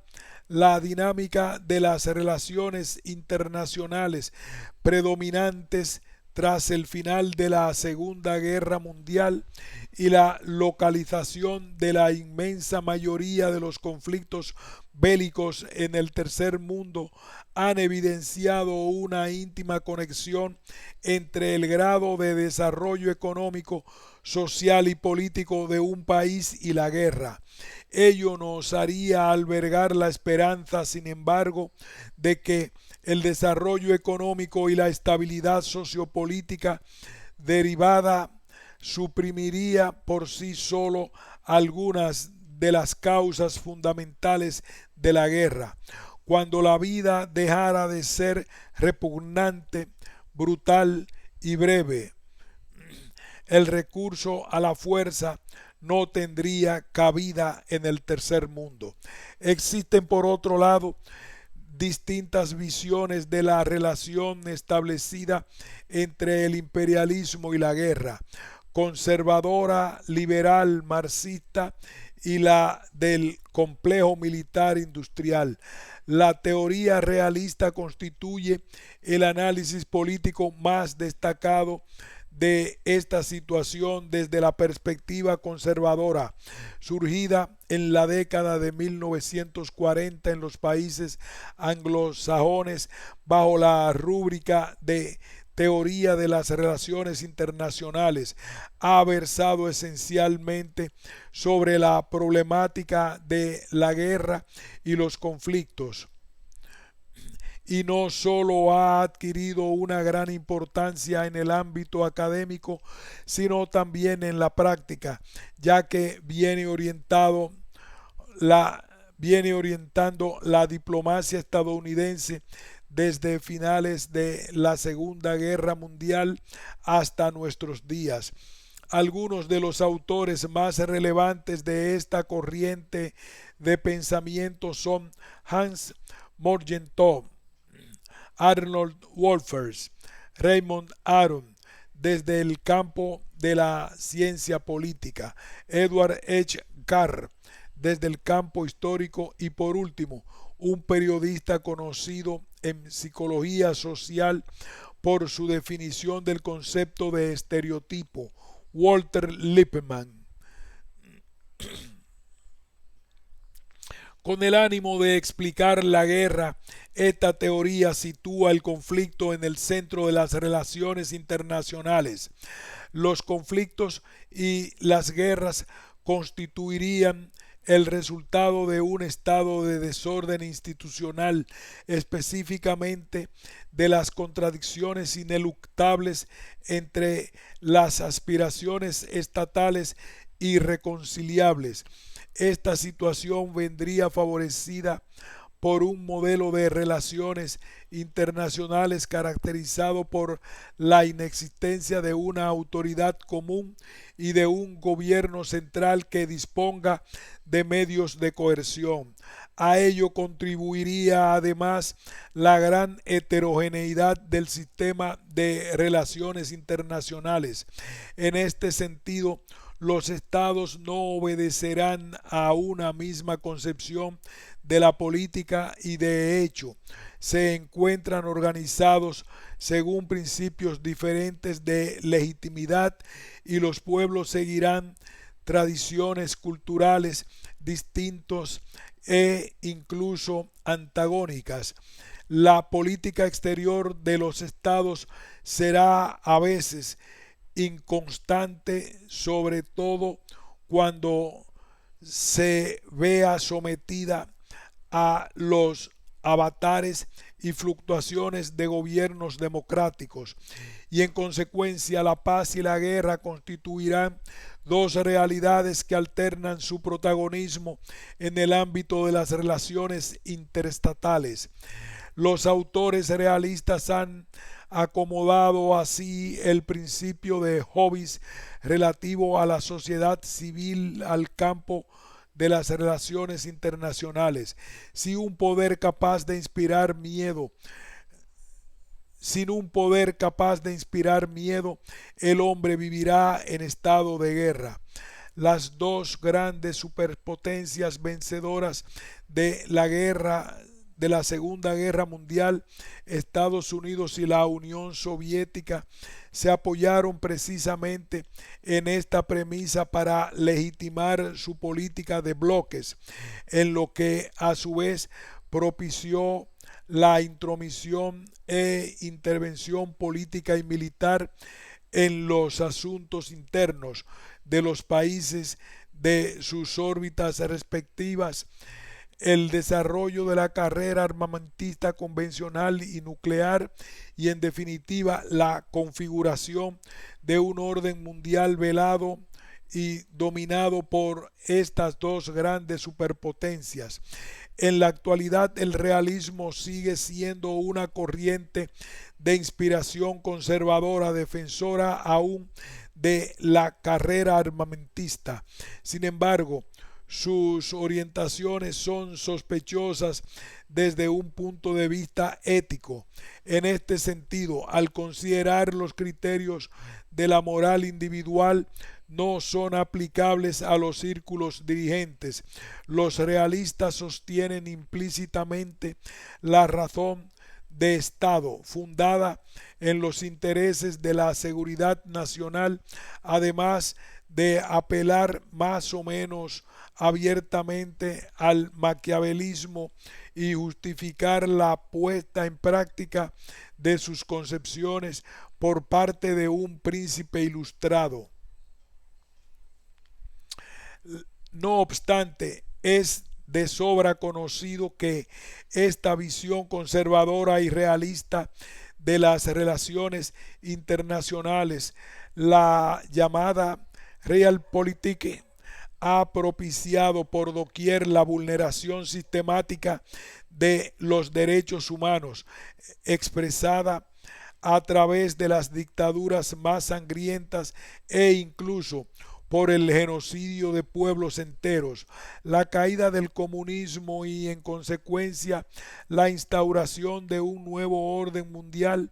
la dinámica de las relaciones internacionales predominantes tras el final de la Segunda Guerra Mundial y la localización de la inmensa mayoría de los conflictos bélicos en el tercer mundo han evidenciado una íntima conexión entre el grado de desarrollo económico, social y político de un país y la guerra. Ello nos haría albergar la esperanza, sin embargo, de que el desarrollo económico y la estabilidad sociopolítica derivada suprimiría por sí solo algunas de las causas fundamentales de la guerra. Cuando la vida dejara de ser repugnante, brutal y breve, el recurso a la fuerza no tendría cabida en el tercer mundo. Existen, por otro lado, distintas visiones de la relación establecida entre el imperialismo y la guerra, conservadora, liberal, marxista y la del complejo militar industrial. La teoría realista constituye el análisis político más destacado de esta situación desde la perspectiva conservadora, surgida en la década de 1940 en los países anglosajones bajo la rúbrica de teoría de las relaciones internacionales, ha versado esencialmente sobre la problemática de la guerra y los conflictos, y no solo ha adquirido una gran importancia en el ámbito académico, sino también en la práctica, ya que viene orientando la diplomacia estadounidense desde finales de la Segunda Guerra Mundial hasta nuestros días. Algunos de los autores más relevantes de esta corriente de pensamiento son Hans Morgenthau, Arnold Wolfers, Raymond Aron, desde el campo de la ciencia política, Edward H. Carr, desde el campo histórico y por último, un periodista conocido en psicología social por su definición del concepto de estereotipo, Walter Lippmann. Con el ánimo de explicar la guerra, esta teoría sitúa el conflicto en el centro de las relaciones internacionales. Los conflictos y las guerras constituirían el resultado de un estado de desorden institucional, específicamente de las contradicciones ineluctables entre las aspiraciones estatales irreconciliables. Esta situación vendría favorecida por un modelo de relaciones internacionales caracterizado por la inexistencia de una autoridad común y de un gobierno central que disponga de medios de coerción. A ello contribuiría además la gran heterogeneidad del sistema de relaciones internacionales. En este sentido, los estados no obedecerán a una misma concepción de la política y de hecho se encuentran organizados según principios diferentes de legitimidad y los pueblos seguirán tradiciones culturales distintos e incluso antagónicas. La política exterior de los estados será a veces inconstante, sobre todo cuando se vea sometida a los avatares y fluctuaciones de gobiernos democráticos, y en consecuencia la paz y la guerra constituirán dos realidades que alternan su protagonismo en el ámbito de las relaciones interestatales. Los autores realistas han acomodado así el principio de Hobbes relativo a la sociedad civil al campo de las relaciones internacionales. Si un poder capaz de inspirar miedo, Sin un poder capaz de inspirar miedo, el hombre vivirá en estado de guerra. Las dos grandes superpotencias vencedoras de la guerra de la Segunda Guerra Mundial, Estados Unidos y la Unión Soviética, se apoyaron precisamente en esta premisa para legitimar su política de bloques, en lo que a su vez propició la intromisión e intervención política y militar en los asuntos internos de los países de sus órbitas respectivas, el desarrollo de la carrera armamentista convencional y nuclear y en definitiva la configuración de un orden mundial velado y dominado por estas dos grandes superpotencias. En la actualidad el realismo sigue siendo una corriente de inspiración conservadora, defensora aún de la carrera armamentista. Sin embargo, sus orientaciones son sospechosas desde un punto de vista ético. En este sentido, al considerar los criterios de la moral individual, no son aplicables a los círculos dirigentes. Los realistas sostienen implícitamente la razón de Estado, fundada en los intereses de la seguridad nacional, además de apelar más o menos abiertamente al maquiavelismo y justificar la puesta en práctica de sus concepciones por parte de un príncipe ilustrado. No obstante, es de sobra conocido que esta visión conservadora y realista de las relaciones internacionales, la llamada Realpolitik, ha propiciado por doquier la vulneración sistemática de los derechos humanos, expresada a través de las dictaduras más sangrientas e incluso por el genocidio de pueblos enteros, la caída del comunismo y en consecuencia la instauración de un nuevo orden mundial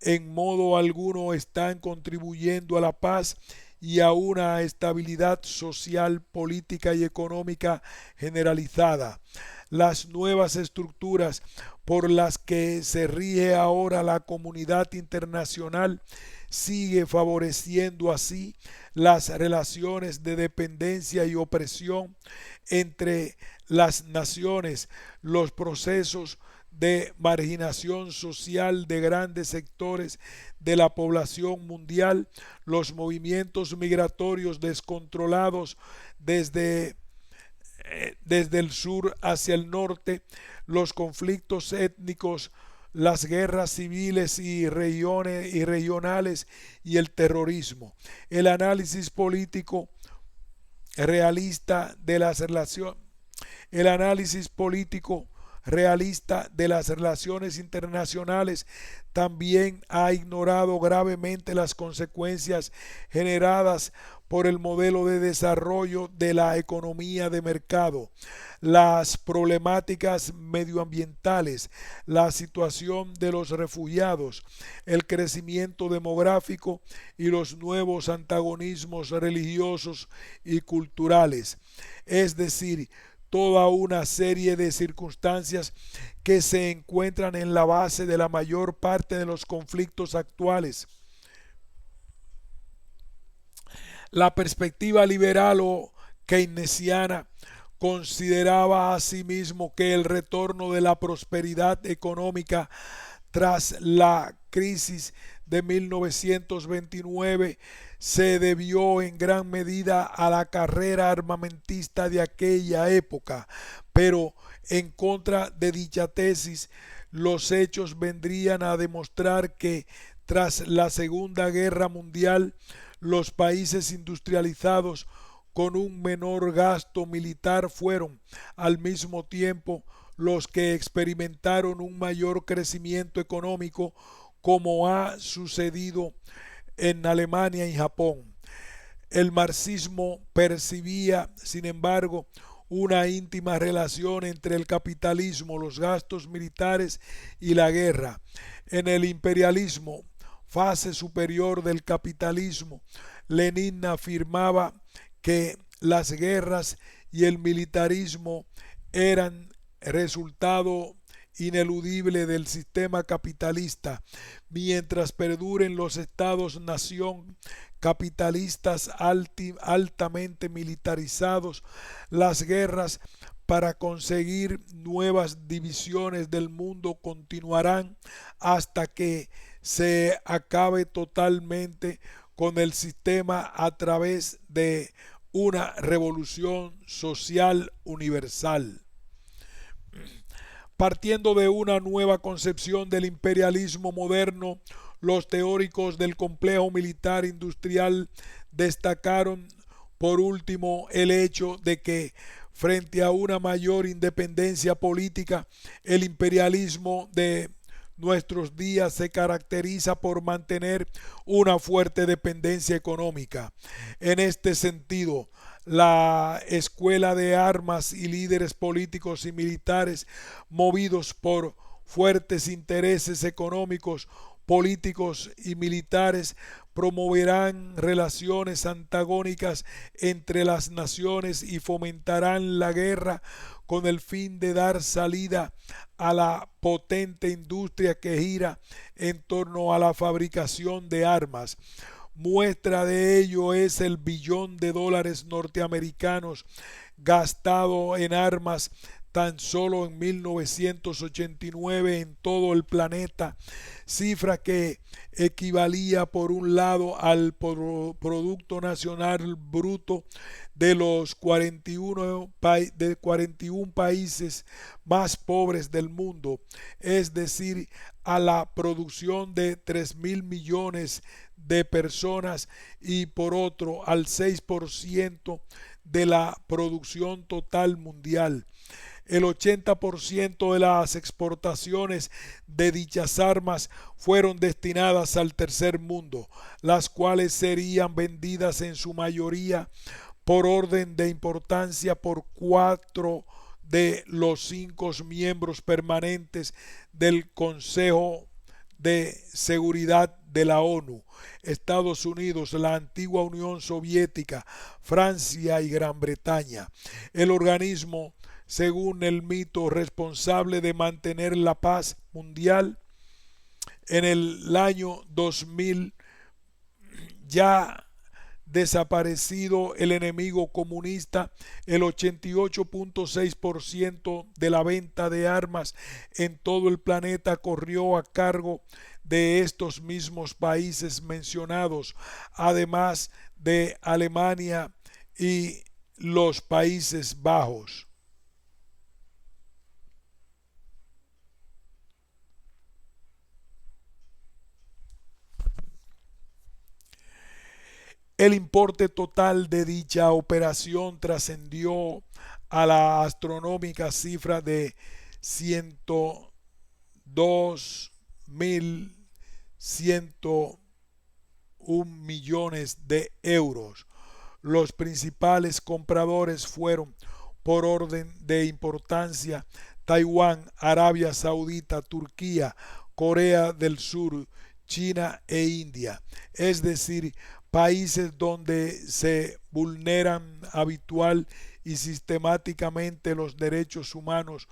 en modo alguno están contribuyendo a la paz y a una estabilidad social, política y económica generalizada. Las nuevas estructuras por las que se rige ahora la comunidad internacional sigue favoreciendo así las relaciones de dependencia y opresión entre las naciones, los procesos de marginación social de grandes sectores de la población mundial, los movimientos migratorios descontrolados desde desde el sur hacia el norte, los conflictos étnicos, las guerras civiles y regionales y el terrorismo. El análisis político realista de las relaciones, el análisis político realista de las relaciones internacionales también ha ignorado gravemente las consecuencias generadas por el modelo de desarrollo de la economía de mercado, las problemáticas medioambientales, la situación de los refugiados, el crecimiento demográfico y los nuevos antagonismos religiosos y culturales. Es decir, toda una serie de circunstancias que se encuentran en la base de la mayor parte de los conflictos actuales. La perspectiva liberal o keynesiana consideraba asimismo que el retorno de la prosperidad económica tras la crisis de 1929 se debió en gran medida a la carrera armamentista de aquella época, pero en contra de dicha tesis, los hechos vendrían a demostrar que tras la Segunda Guerra Mundial, los países industrializados con un menor gasto militar fueron, al mismo tiempo, los que experimentaron un mayor crecimiento económico, como ha sucedido en Alemania y Japón. El marxismo percibía, sin embargo, una íntima relación entre el capitalismo, los gastos militares y la guerra. En el imperialismo, fase superior del capitalismo, Lenin afirmaba que las guerras y el militarismo eran resultado ineludible del sistema capitalista, mientras perduren los estados-nación capitalistas altamente militarizados, las guerras para conseguir nuevas divisiones del mundo continuarán hasta que se acabe totalmente con el sistema a través de una revolución social universal. Partiendo de una nueva concepción del imperialismo moderno, los teóricos del complejo militar industrial destacaron por último el hecho de que frente a una mayor independencia política, el imperialismo de nuestros días se caracteriza por mantener una fuerte dependencia económica. En este sentido, la escuela de armas y líderes políticos y militares movidos por fuertes intereses económicos, políticos y militares promoverán relaciones antagónicas entre las naciones y fomentarán la guerra con el fin de dar salida a la potente industria que gira en torno a la fabricación de armas. Muestra de ello es el billón de dólares norteamericanos gastado en armas tan solo en 1989 en todo el planeta, cifra que equivalía por un lado al Producto Nacional Bruto de los 41 países más pobres del mundo, es decir, a la producción de 3.000 millones de personas y por otro al 6% de la producción total mundial. El 80% de las exportaciones de dichas armas fueron destinadas al tercer mundo, las cuales serían vendidas en su mayoría por orden de importancia por 4 de los 5 miembros permanentes del Consejo de Seguridad de la ONU: Estados Unidos, la antigua Unión Soviética, Francia y Gran Bretaña. El organismo, según el mito, responsable de mantener la paz mundial en el año 2000 ya desaparecido el enemigo comunista, el 88.6% de la venta de armas en todo el planeta corrió a cargo de estos mismos países mencionados, además de Alemania y los Países Bajos. El importe total de dicha operación trascendió a la astronómica cifra de 102.101 millones de euros. Los principales compradores fueron, por orden de importancia, Taiwán, Arabia Saudita, Turquía, Corea del Sur, China e India, es decir, países donde se vulneran habitual y sistemáticamente los derechos humanos,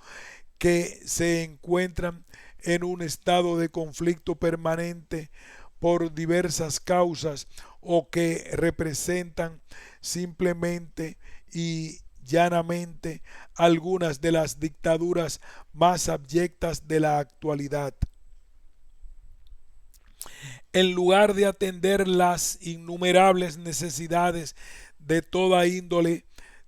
que se encuentran en un estado de conflicto permanente por diversas causas o que representan simplemente y llanamente algunas de las dictaduras más abyectas de la actualidad. En lugar de atender las innumerables necesidades de toda índole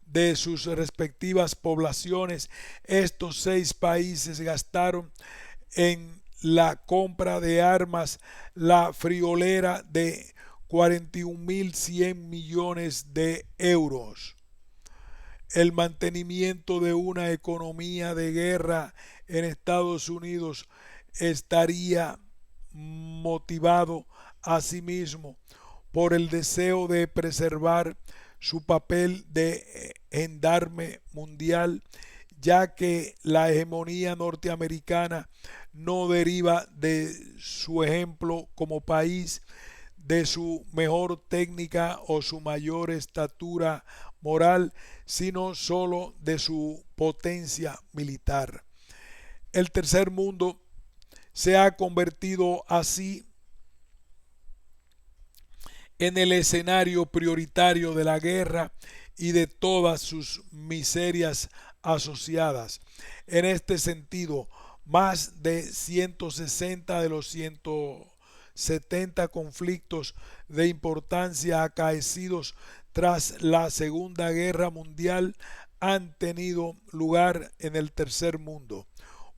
de sus respectivas poblaciones, estos 6 países gastaron en la compra de armas la friolera de 41.100 millones de euros. El mantenimiento de una economía de guerra en Estados Unidos estaría motivado asimismo por el deseo de preservar su papel de gendarme mundial, ya que la hegemonía norteamericana no deriva de su ejemplo como país, de su mejor técnica o su mayor estatura moral, sino solo de su potencia militar. El tercer mundo se ha convertido así en el escenario prioritario de la guerra y de todas sus miserias asociadas. En este sentido, más de 160 de los 170 conflictos de importancia acaecidos tras la Segunda Guerra Mundial han tenido lugar en el tercer mundo.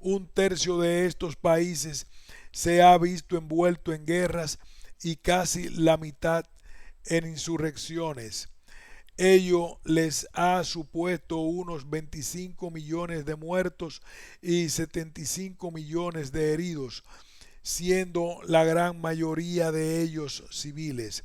Un tercio de estos países se ha visto envuelto en guerras y casi la mitad en insurrecciones. Ello les ha supuesto unos 25 millones de muertos y 75 millones de heridos, siendo la gran mayoría de ellos civiles.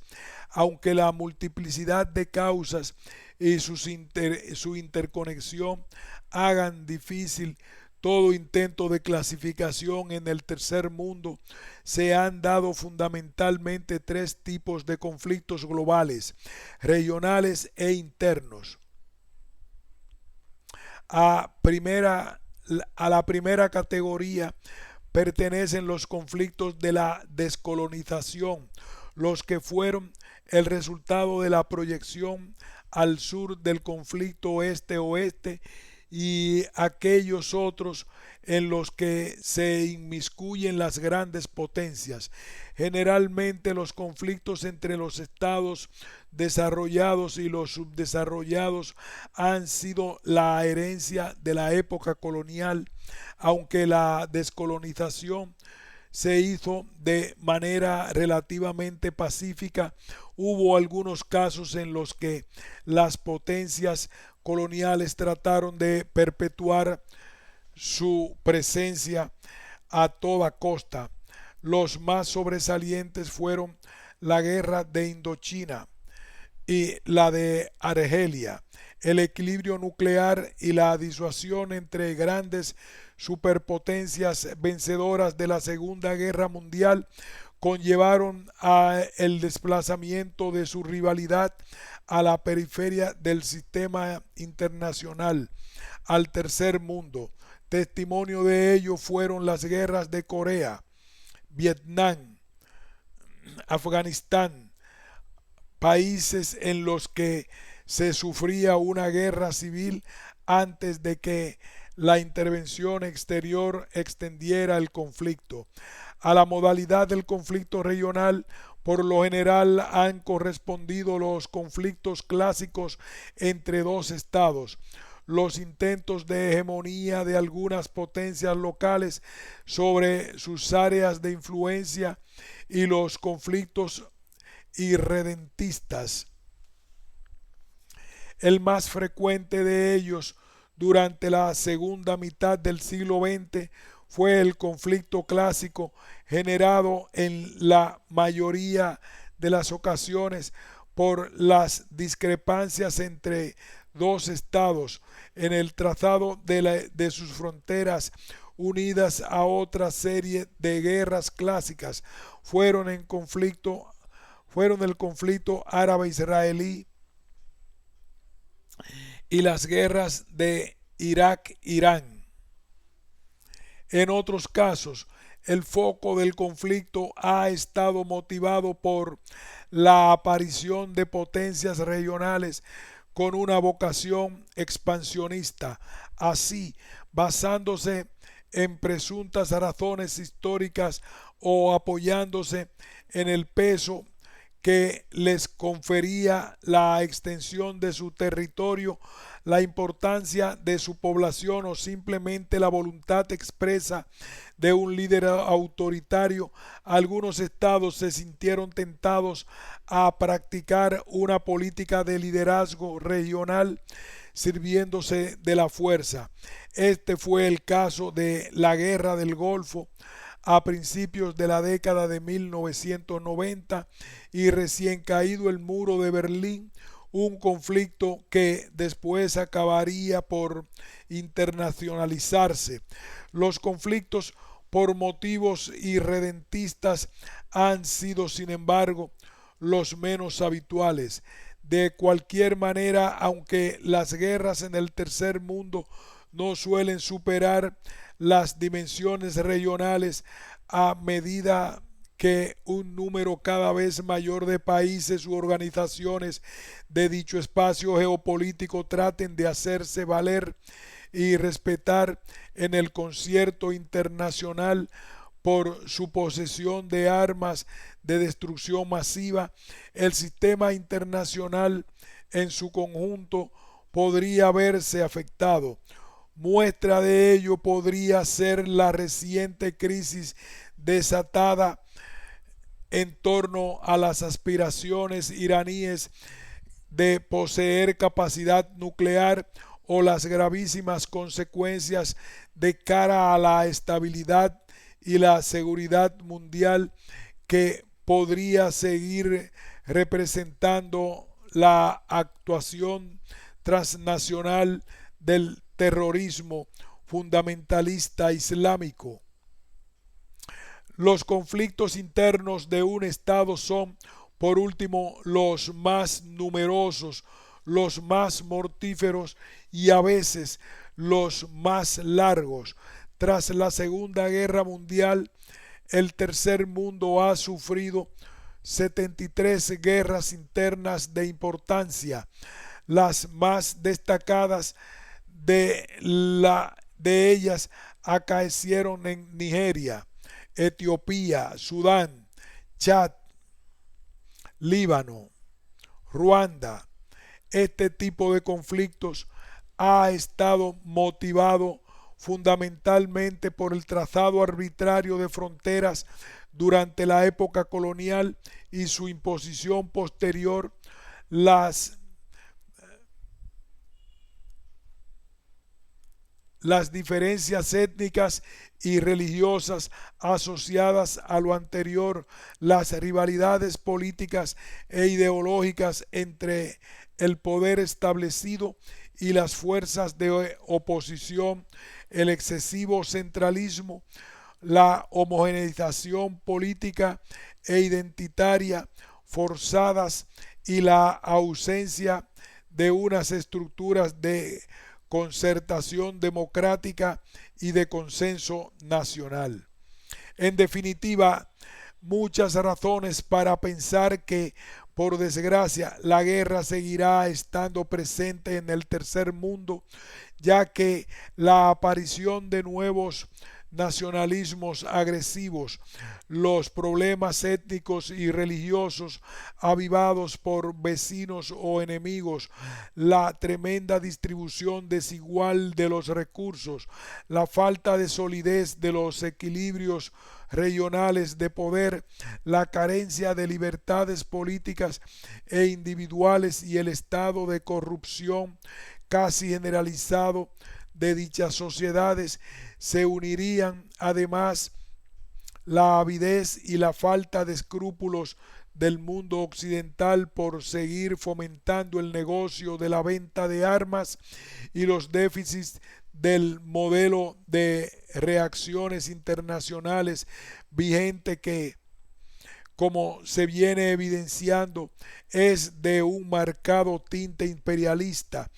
Aunque la multiplicidad de causas y su interconexión hagan difícil todo intento de clasificación en el tercer mundo, se han dado fundamentalmente 3 tipos de conflictos globales, regionales e internos. A, primera, a la primera categoría pertenecen los conflictos de la descolonización, los que fueron el resultado de la proyección al sur del conflicto este-oeste, y aquellos otros en los que se inmiscuyen las grandes potencias. Generalmente los conflictos entre los estados desarrollados y los subdesarrollados han sido la herencia de la época colonial, aunque la descolonización se hizo de manera relativamente pacífica. Hubo algunos casos en los que las potencias coloniales trataron de perpetuar su presencia a toda costa. Los más sobresalientes fueron la guerra de Indochina y la de Argelia. El equilibrio nuclear y la disuasión entre grandes superpotencias vencedoras de la Segunda Guerra Mundial conllevaron el desplazamiento de su rivalidad a la periferia del sistema internacional, al tercer mundo. Testimonio de ello fueron las guerras de Corea, Vietnam, Afganistán, países en los que se sufría una guerra civil antes de que la intervención exterior extendiera el conflicto. A la modalidad del conflicto regional por lo general han correspondido los conflictos clásicos entre dos estados, los intentos de hegemonía de algunas potencias locales sobre sus áreas de influencia y los conflictos irredentistas. El más frecuente de ellos durante la segunda mitad del siglo XX fue el conflicto clásico, generado en la mayoría de las ocasiones por las discrepancias entre dos estados en el trazado de sus fronteras, unidas a otra serie de guerras clásicas. Fueron el conflicto árabe-israelí y las guerras de Irak-Irán. En otros casos, el foco del conflicto ha estado motivado por la aparición de potencias regionales con una vocación expansionista, así basándose en presuntas razones históricas o apoyándose en el peso que les confería la extensión de su territorio, la importancia de su población o simplemente la voluntad expresa de un líder autoritario. Algunos estados se sintieron tentados a practicar una política de liderazgo regional sirviéndose de la fuerza. Este fue el caso de la Guerra del Golfo a principios de la década de 1990 y recién caído el muro de Berlín, un conflicto que después acabaría por internacionalizarse. Los conflictos por motivos irredentistas han sido, sin embargo, los menos habituales. De cualquier manera, aunque las guerras en el tercer mundo no suelen superar las dimensiones regionales a medida que un número cada vez mayor de países u organizaciones de dicho espacio geopolítico traten de hacerse valer y respetar en el concierto internacional por su posesión de armas de destrucción masiva, el sistema internacional en su conjunto podría verse afectado. Muestra de ello podría ser la reciente crisis desatada en torno a las aspiraciones iraníes de poseer capacidad nuclear o las gravísimas consecuencias de cara a la estabilidad y la seguridad mundial que podría seguir representando la actuación transnacional del terrorismo fundamentalista islámico. Los conflictos internos de un Estado son, por último, los más numerosos, los más mortíferos y a veces los más largos. Tras la Segunda Guerra Mundial, el tercer mundo ha sufrido 73 guerras internas de importancia. Las más destacadas de ellas acaecieron en Nigeria, Etiopía, Sudán, Chad, Líbano, Ruanda. Este tipo de conflictos ha estado motivado fundamentalmente por el trazado arbitrario de fronteras durante la época colonial y su imposición posterior. Las diferencias étnicas y religiosas asociadas a lo anterior, las rivalidades políticas e ideológicas entre el poder establecido y las fuerzas de oposición, el excesivo centralismo, la homogeneización política e identitaria forzadas y la ausencia de unas estructuras de concertación democrática y de consenso nacional. En definitiva, muchas razones para pensar que Por desgracia, la guerra seguirá estando presente en el tercer mundo, ya que la aparición de nuevos nacionalismos agresivos, los problemas étnicos y religiosos avivados por vecinos o enemigos, la tremenda distribución desigual de los recursos, la falta de solidez de los equilibrios regionales de poder, la carencia de libertades políticas e individuales y el estado de corrupción casi generalizado de dichas sociedades se unirían. Además, la avidez y la falta de escrúpulos del mundo occidental por seguir fomentando el negocio de la venta de armas y los déficits del modelo de reacciones internacionales vigente que, como se viene evidenciando, es de un marcado tinte imperialista.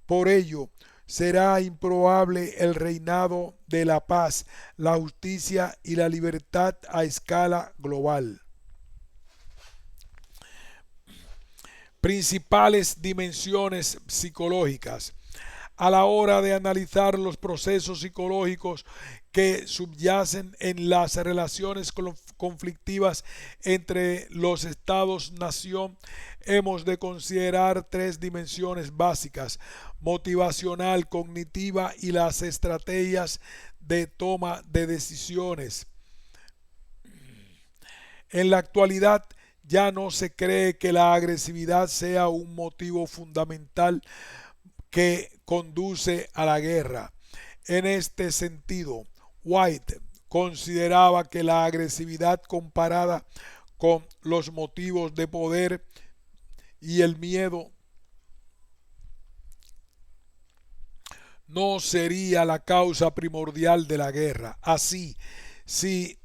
Por ello, será improbable el reinado de la paz, la justicia y la libertad a escala global. Principales dimensiones psicológicas. A la hora de analizar los procesos psicológicos que subyacen en las relaciones conflictivas entre los estados-nación, hemos de considerar tres dimensiones básicas: motivacional, cognitiva y las estrategias de toma de decisiones. En la actualidad ya no se cree que la agresividad sea un motivo fundamental que conduce a la guerra. En este sentido, White consideraba que la agresividad comparada con los motivos de poder y el miedo no sería la causa primordial de la guerra. Así, si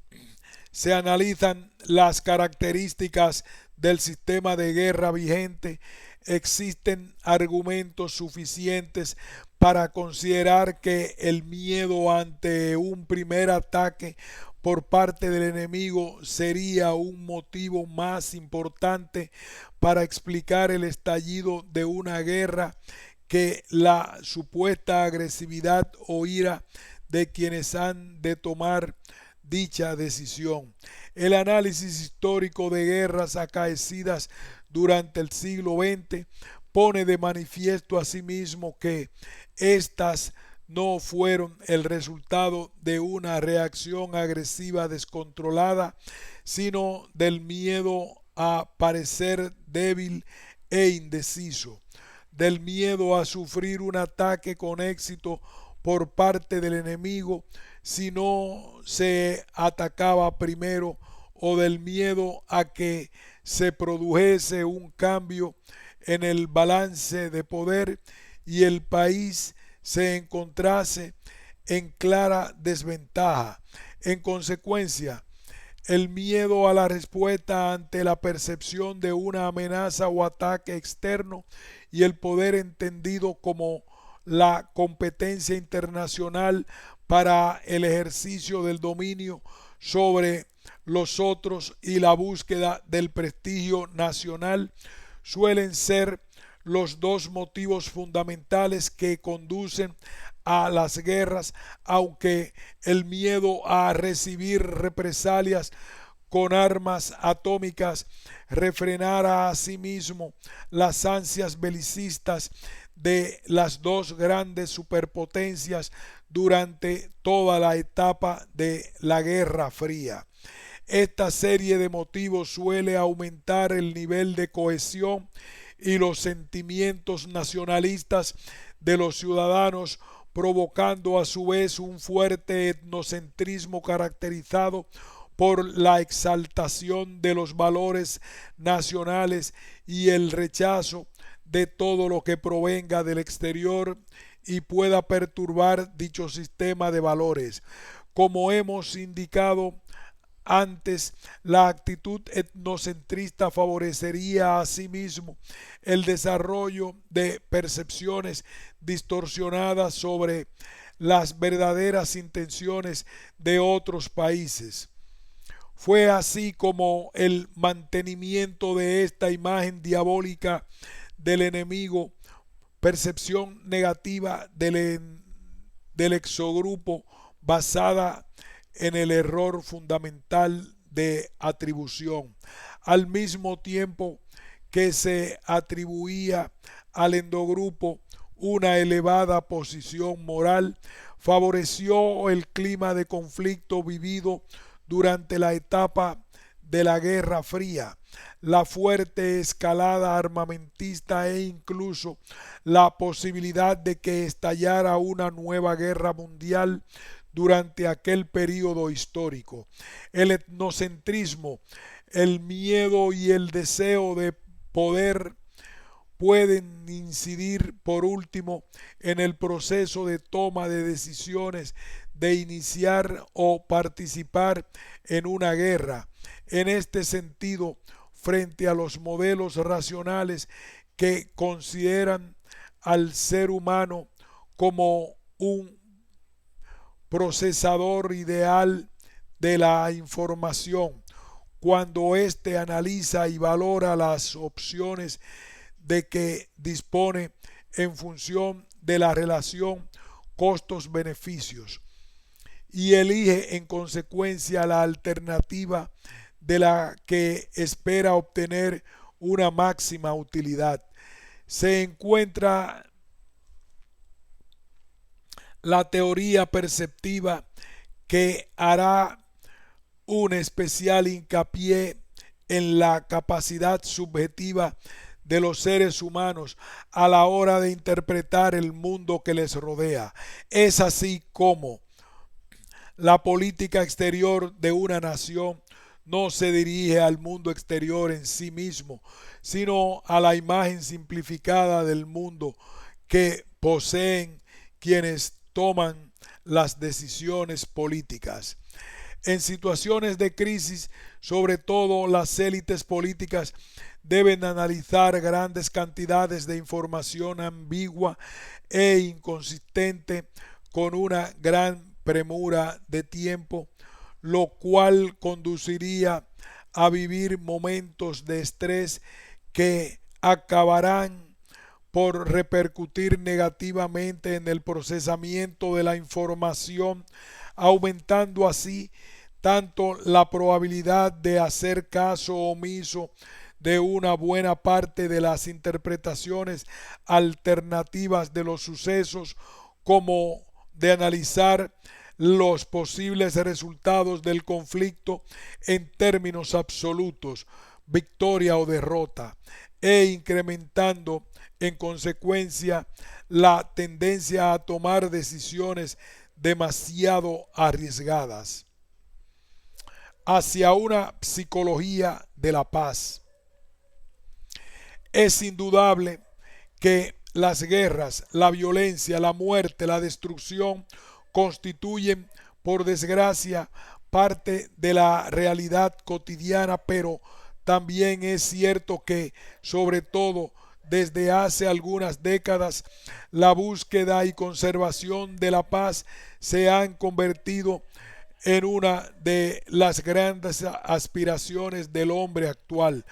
se analizan las características del sistema de guerra vigente, existen argumentos suficientes para considerar que el miedo ante un primer ataque por parte del enemigo sería un motivo más importante para explicar el estallido de una guerra que la supuesta agresividad o ira de quienes han de tomar dicha decisión. El análisis histórico de guerras acaecidas durante el siglo XX pone de manifiesto asimismo que éstas no fueron el resultado de una reacción agresiva descontrolada, sino del miedo a parecer débil e indeciso, del miedo a sufrir un ataque con éxito por parte del enemigo si no se atacaba primero, o del miedo a que se produjese un cambio en el balance de poder y el país se encontrase en clara desventaja. En consecuencia, el miedo a la respuesta ante la percepción de una amenaza o ataque externo y el poder entendido como la competencia internacional para el ejercicio del dominio sobre los otros y la búsqueda del prestigio nacional suelen ser los dos motivos fundamentales que conducen a las guerras, aunque el miedo a recibir represalias con armas atómicas refrenara asimismo las ansias belicistas de las dos grandes superpotencias durante toda la etapa de la Guerra Fría. Esta serie de motivos suele aumentar el nivel de cohesión y los sentimientos nacionalistas de los ciudadanos, provocando a su vez un fuerte etnocentrismo caracterizado por la exaltación de los valores nacionales y el rechazo de todo lo que provenga del exterior y pueda perturbar dicho sistema de valores. Como hemos indicado antes, la actitud etnocentrista favorecería asimismo el desarrollo de percepciones distorsionadas sobre las verdaderas intenciones de otros países. Fue así como el mantenimiento de esta imagen diabólica del enemigo, percepción negativa del exogrupo basada en el error fundamental de atribución, al mismo tiempo que se atribuía al endogrupo una elevada posición moral, favoreció el clima de conflicto vivido durante la etapa de la Guerra Fría, la fuerte escalada armamentista e incluso la posibilidad de que estallara una nueva guerra mundial durante aquel período histórico. El etnocentrismo, el miedo y el deseo de poder pueden incidir por último en el proceso de toma de decisiones de iniciar o participar en una guerra. En este sentido, frente a los modelos racionales que consideran al ser humano como un procesador ideal de la información, cuando éste analiza y valora las opciones de que dispone en función de la relación costos-beneficios y elige en consecuencia la alternativa de la que espera obtener una máxima utilidad. Se encuentra la teoría perceptiva, que hará un especial hincapié en la capacidad subjetiva de los seres humanos a la hora de interpretar el mundo que les rodea. Es así como la política exterior de una nación no se dirige al mundo exterior en sí mismo, sino a la imagen simplificada del mundo que poseen quienes toman las decisiones políticas. En situaciones de crisis, sobre todo las élites políticas deben analizar grandes cantidades de información ambigua e inconsistente con una gran premura de tiempo, lo cual conduciría a vivir momentos de estrés que acabarán por repercutir negativamente en el procesamiento de la información, aumentando así tanto la probabilidad de hacer caso omiso de una buena parte de las interpretaciones alternativas de los sucesos, como de analizar los posibles resultados del conflicto en términos absolutos, victoria o derrota, e incrementando en consecuencia la tendencia a tomar decisiones demasiado arriesgadas. Hacia una psicología de la paz. Es indudable que las guerras, la violencia, la muerte, la destrucción constituyen, por desgracia, parte de la realidad cotidiana, pero también es cierto que, sobre todo desde hace algunas décadas, la búsqueda y conservación de la paz se han convertido en una de las grandes aspiraciones del hombre actual.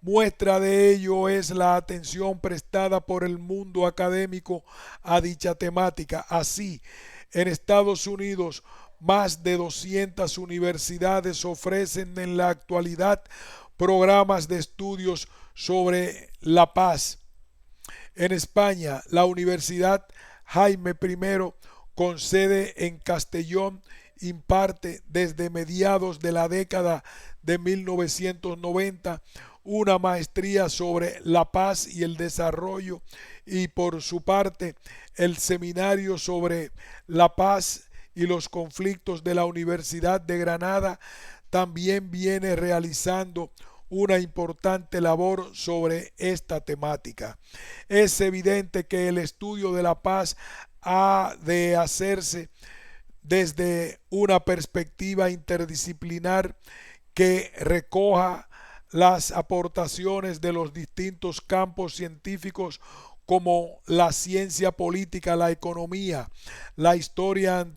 Muestra de ello es la atención prestada por el mundo académico a dicha temática. Así, en Estados Unidos, más de 200 universidades ofrecen en la actualidad programas de estudios sobre la paz. En España, la Universidad Jaime I, con sede en Castellón, imparte desde mediados de la década de 1990 una maestría sobre la paz y el desarrollo, y por su parte el seminario sobre la paz y los conflictos de la Universidad de Granada también viene realizando una importante labor sobre esta temática. Es evidente que el estudio de la paz ha de hacerse desde una perspectiva interdisciplinar que recoja las aportaciones de los distintos campos científicos como la ciencia política, la economía, la historia,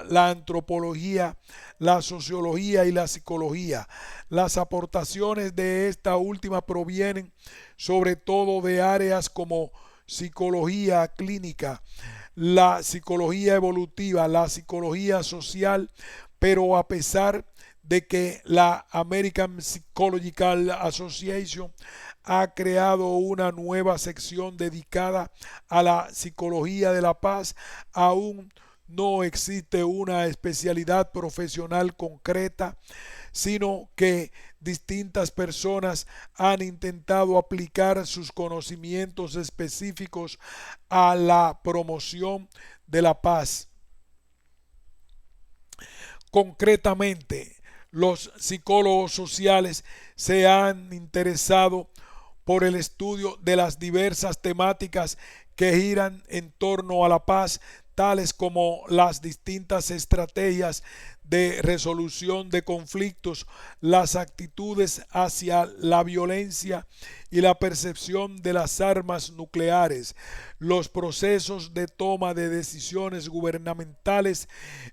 la antropología, la sociología y la psicología. Las aportaciones de esta última provienen sobre todo de áreas como psicología clínica, la psicología evolutiva, la psicología social, pero a pesar de que la American Psychological Association ha creado una nueva sección dedicada a la psicología de la paz, aún no existe una especialidad profesional concreta, sino que distintas personas han intentado aplicar sus conocimientos específicos a la promoción de la paz. Concretamente, los psicólogos sociales se han interesado por el estudio de las diversas temáticas que giran en torno a la paz, tales como las distintas estrategias de resolución de conflictos, las actitudes hacia la violencia y la percepción de las armas nucleares, los procesos de toma de decisiones gubernamentales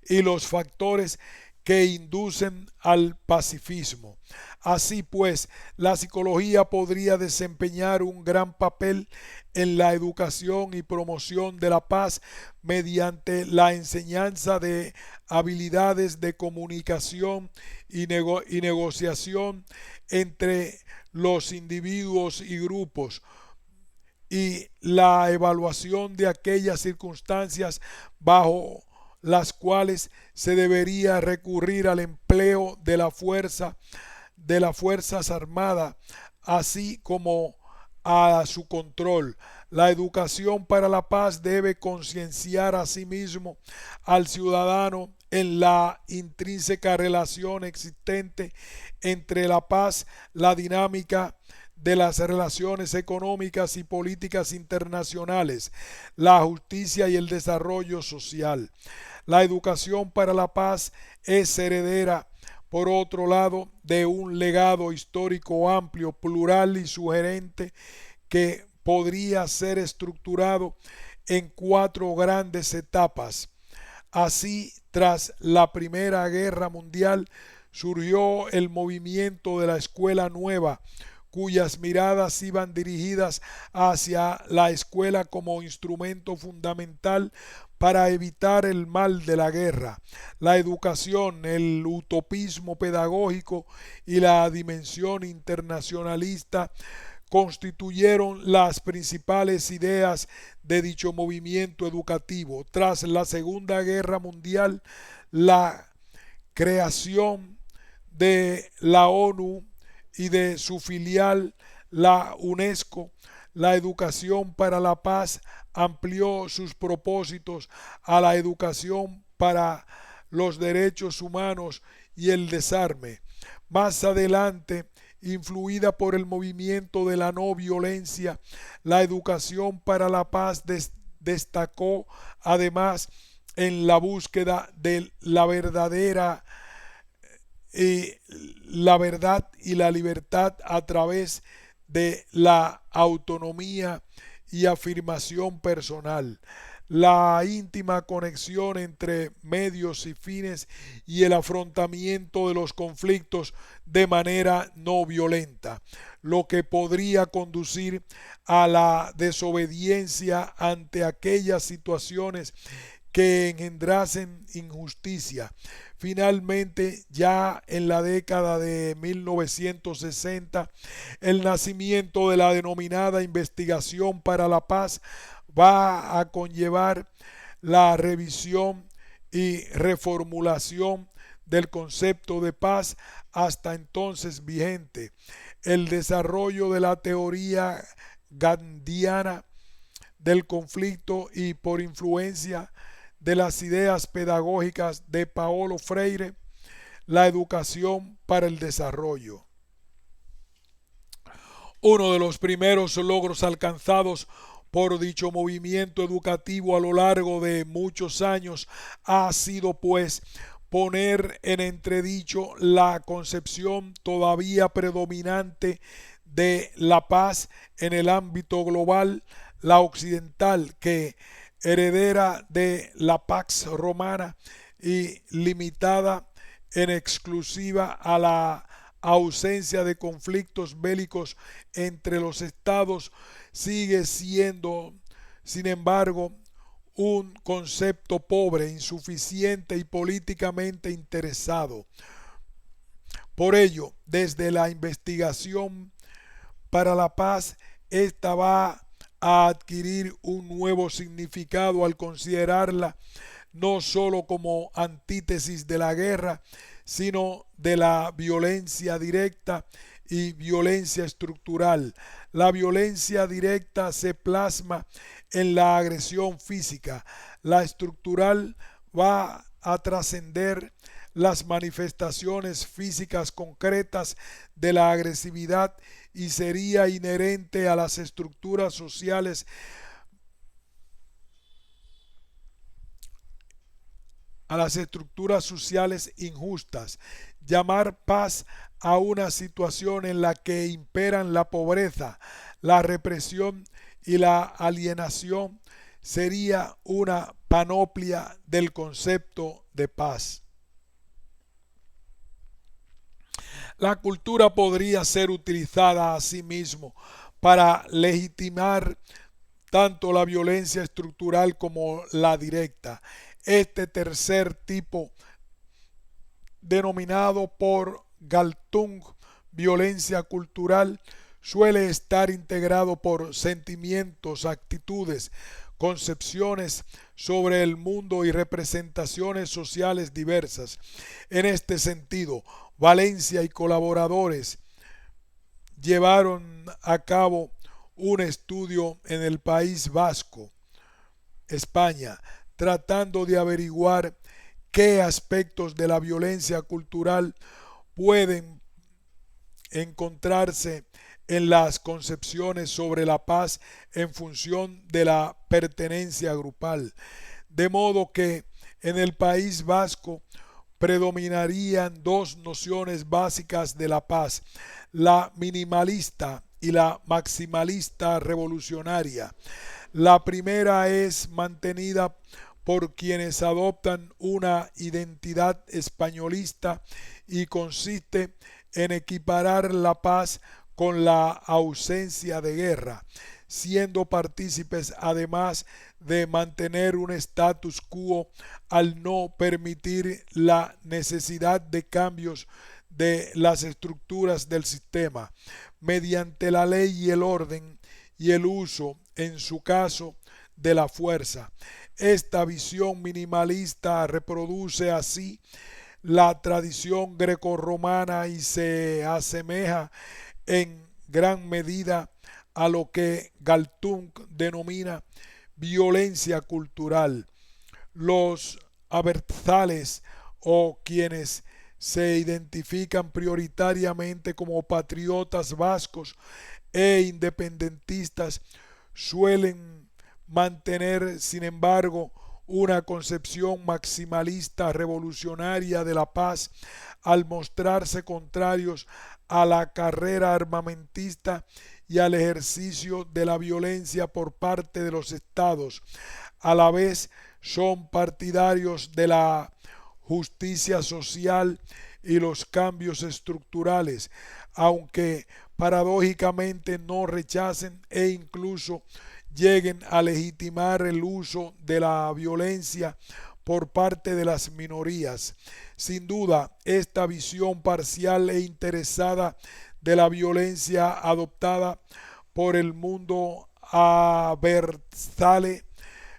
y los factores que inducen al pacifismo. Así pues, la psicología podría desempeñar un gran papel en la educación y promoción de la paz mediante la enseñanza de habilidades de comunicación y negociación entre los individuos y grupos, y la evaluación de aquellas circunstancias bajo las cuales se debería recurrir al empleo de las fuerzas armadas, así como a su control. La educación para la paz debe concienciar asimismo al ciudadano en la intrínseca relación existente entre la paz, la dinámica de las relaciones económicas y políticas internacionales, la justicia y el desarrollo social. La educación para la paz es heredera, por otro lado, de un legado histórico amplio, plural y sugerente que podría ser estructurado en 4 grandes etapas. Así, tras la Primera Guerra Mundial, surgió el movimiento de la Escuela Nueva, cuyas miradas iban dirigidas hacia la escuela como instrumento fundamental para evitar el mal de la guerra. La educación, el utopismo pedagógico y la dimensión internacionalista constituyeron las principales ideas de dicho movimiento educativo. Tras la Segunda Guerra Mundial, la creación de la ONU y de su filial, la UNESCO, la educación para la paz amplió sus propósitos a la educación para los derechos humanos y el desarme. Más adelante, influida por el movimiento de la no violencia, la educación para la paz destacó además en la búsqueda de la verdad y la libertad a través de la autonomía y afirmación personal, la íntima conexión entre medios y fines y el afrontamiento de los conflictos de manera no violenta, lo que podría conducir a la desobediencia ante aquellas situaciones que engendrasen injusticia. Finalmente, ya en la década de 1960, el nacimiento de la denominada investigación para la paz va a conllevar la revisión y reformulación del concepto de paz hasta entonces vigente, el desarrollo de la teoría gandhiana del conflicto y por influencia de las ideas pedagógicas de Paulo Freire, la educación para el desarrollo. Uno de los primeros logros alcanzados por dicho movimiento educativo a lo largo de muchos años ha sido pues poner en entredicho la concepción todavía predominante de la paz en el ámbito global, la occidental, que heredera de la Pax Romana y limitada en exclusiva a la ausencia de conflictos bélicos entre los estados, sigue siendo, sin embargo, un concepto pobre, insuficiente y políticamente interesado. Por ello, desde la investigación para la paz, esta va a adquirir un nuevo significado al considerarla no sólo como antítesis de la guerra, sino de la violencia directa y violencia estructural. La violencia directa se plasma en la agresión física. La estructural va a trascender las manifestaciones físicas concretas de la agresividad y sería inherente a las estructuras sociales injustas. Llamar paz a una situación en la que imperan la pobreza, la represión y la alienación sería una panoplia del concepto de paz. La cultura podría ser utilizada asimismo para legitimar tanto la violencia estructural como la directa. Este tercer tipo, denominado por Galtung violencia cultural, suele estar integrado por sentimientos, actitudes, concepciones sobre el mundo y representaciones sociales diversas. En este sentido, Valencia y colaboradores llevaron a cabo un estudio en el País Vasco, España, tratando de averiguar qué aspectos de la violencia cultural pueden encontrarse en las concepciones sobre la paz en función de la pertenencia grupal. De modo que en el País Vasco predominarían dos nociones básicas de la paz, la minimalista y la maximalista revolucionaria. La primera es mantenida por quienes adoptan una identidad españolista y consiste en equiparar la paz con la ausencia de guerra, siendo partícipes además de mantener un status quo al no permitir la necesidad de cambios de las estructuras del sistema, mediante la ley y el orden y el uso, en su caso, de la fuerza. Esta visión minimalista reproduce así la tradición grecorromana y se asemeja en gran medida a lo que Galtung denomina violencia cultural. Los abertzales, o quienes se identifican prioritariamente como patriotas vascos e independentistas, suelen mantener, sin embargo, una concepción maximalista revolucionaria de la paz al mostrarse contrarios a la carrera armamentista y al ejercicio de la violencia por parte de los estados. A la vez son partidarios de la justicia social y los cambios estructurales, aunque paradójicamente no rechacen e incluso lleguen a legitimar el uso de la violencia por parte de las minorías. Sin duda, esta visión parcial e interesada de la violencia adoptada por el mundo abertzale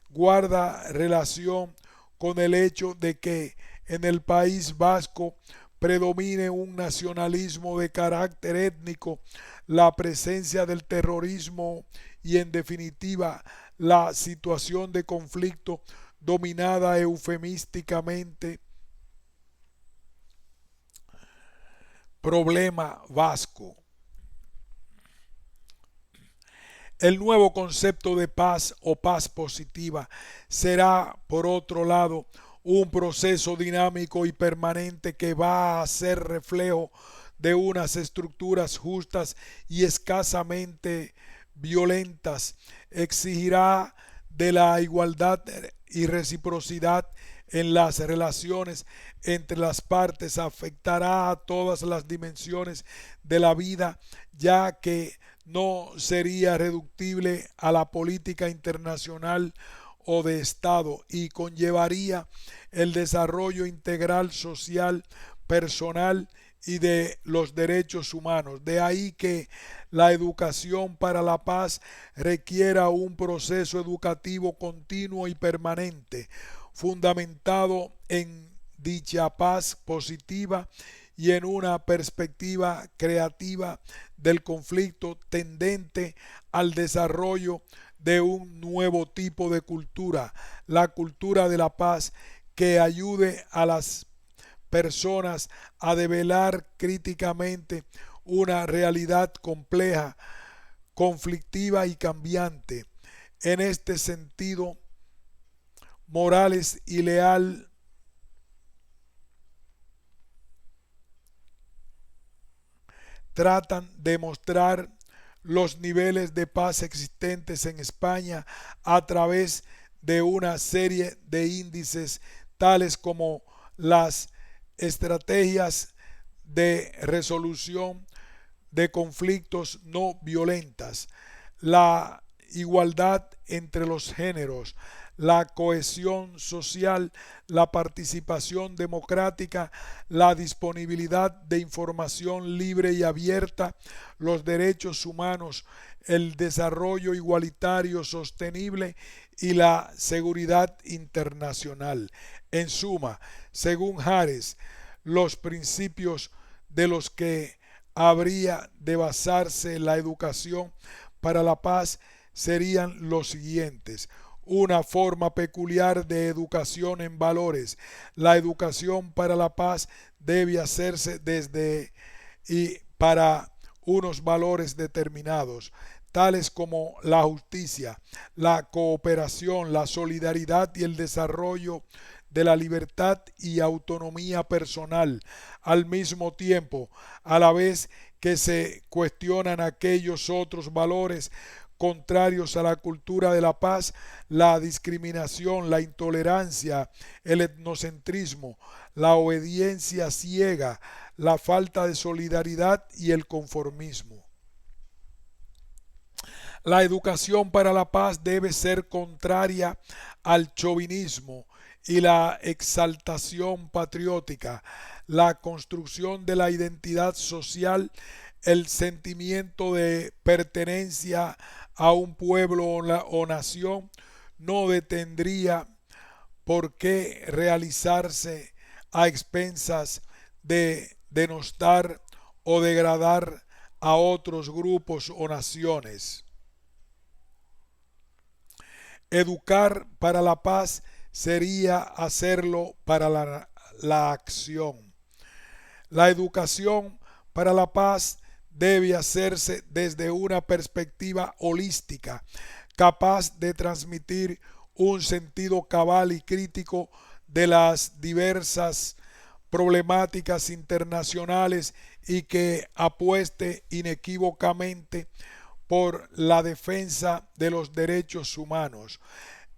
guarda relación con el hecho de que en el País Vasco predomine un nacionalismo de carácter étnico, la presencia del terrorismo y, en definitiva, la situación de conflicto dominada eufemísticamente problema vasco. El nuevo concepto de paz o paz positiva será, por otro lado, un proceso dinámico y permanente que va a ser reflejo de unas estructuras justas y escasamente violentas. Exigirá de la igualdad y reciprocidad en las relaciones entre las partes, afectará a todas las dimensiones de la vida, ya que no sería reductible a la política internacional o de Estado y conllevaría el desarrollo integral social, personal y de los derechos humanos. De ahí que la educación para la paz requiera un proceso educativo continuo y permanente, fundamentado en dicha paz positiva y en una perspectiva creativa del conflicto tendente al desarrollo de un nuevo tipo de cultura, la cultura de la paz, que ayude a las personas a develar críticamente una realidad compleja, conflictiva y cambiante. En este sentido, Morales y Leal tratan de mostrar los niveles de paz existentes en España a través de una serie de índices tales como las estrategias de resolución de conflictos no violentas, la igualdad entre los géneros, la cohesión social, la participación democrática, la disponibilidad de información libre y abierta, los derechos humanos, el desarrollo igualitario sostenible y la seguridad internacional. En suma, según Harris, los principios de los que habría de basarse la educación para la paz serían los siguientes: una forma peculiar de educación en valores. La educación para la paz debe hacerse desde y para unos valores determinados, tales como la justicia, la cooperación, la solidaridad y el desarrollo de la libertad y autonomía personal, al mismo tiempo, a la vez que se cuestionan aquellos otros valores contrarios a la cultura de la paz, la discriminación, la intolerancia, el etnocentrismo, la obediencia ciega, la falta de solidaridad y el conformismo. La educación para la paz debe ser contraria al chauvinismo y la exaltación patriótica, la construcción de la identidad social, el sentimiento de pertenencia a un pueblo o nación no detendría por qué realizarse a expensas de denostar o degradar a otros grupos o naciones. Educar para la paz sería hacerlo para la acción. La educación para la paz debe hacerse desde una perspectiva holística, capaz de transmitir un sentido cabal y crítico de las diversas problemáticas internacionales y que apueste inequívocamente por la defensa de los derechos humanos,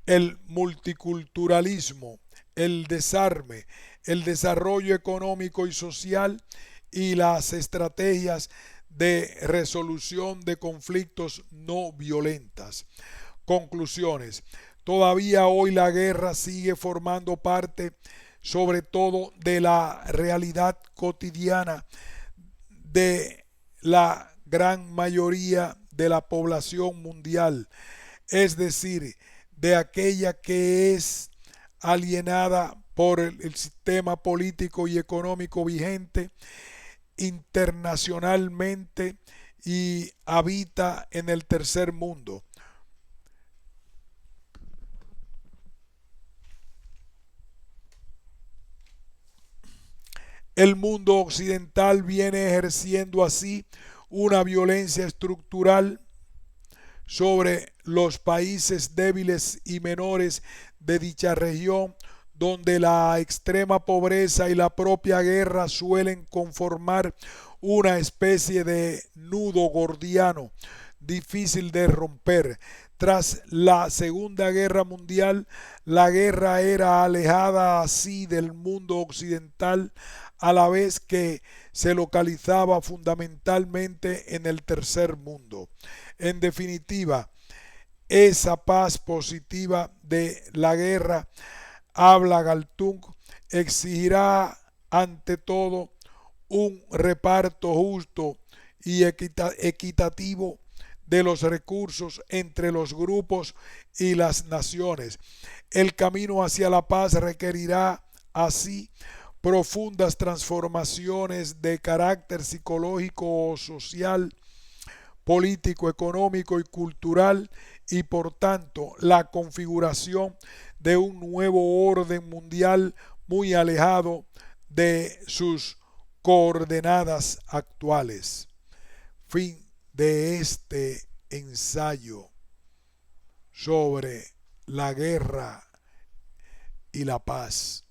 el multiculturalismo, el desarme, el desarrollo económico y social y las estrategias de resolución de conflictos no violentas. Conclusiones. Todavía hoy la guerra sigue formando parte, sobre todo, de la realidad cotidiana de la gran mayoría de la población mundial, es decir, de aquella que es alienada por el sistema político y económico vigente internacionalmente y habita en el tercer mundo. El mundo occidental viene ejerciendo así una violencia estructural sobre los países débiles y menores de dicha región, donde la extrema pobreza y la propia guerra suelen conformar una especie de nudo gordiano difícil de romper. Tras la Segunda Guerra Mundial, la guerra era alejada así del mundo occidental, a la vez que se localizaba fundamentalmente en el tercer mundo. En definitiva, esa paz positiva de la guerra, habla Galtung, exigirá ante todo un reparto justo y equitativo de los recursos entre los grupos y las naciones. El camino hacia la paz requerirá así profundas transformaciones de carácter psicológico o social, político, económico y cultural, y por tanto la configuración de un nuevo orden mundial muy alejado de sus coordenadas actuales. Fin de este ensayo sobre la guerra y la paz.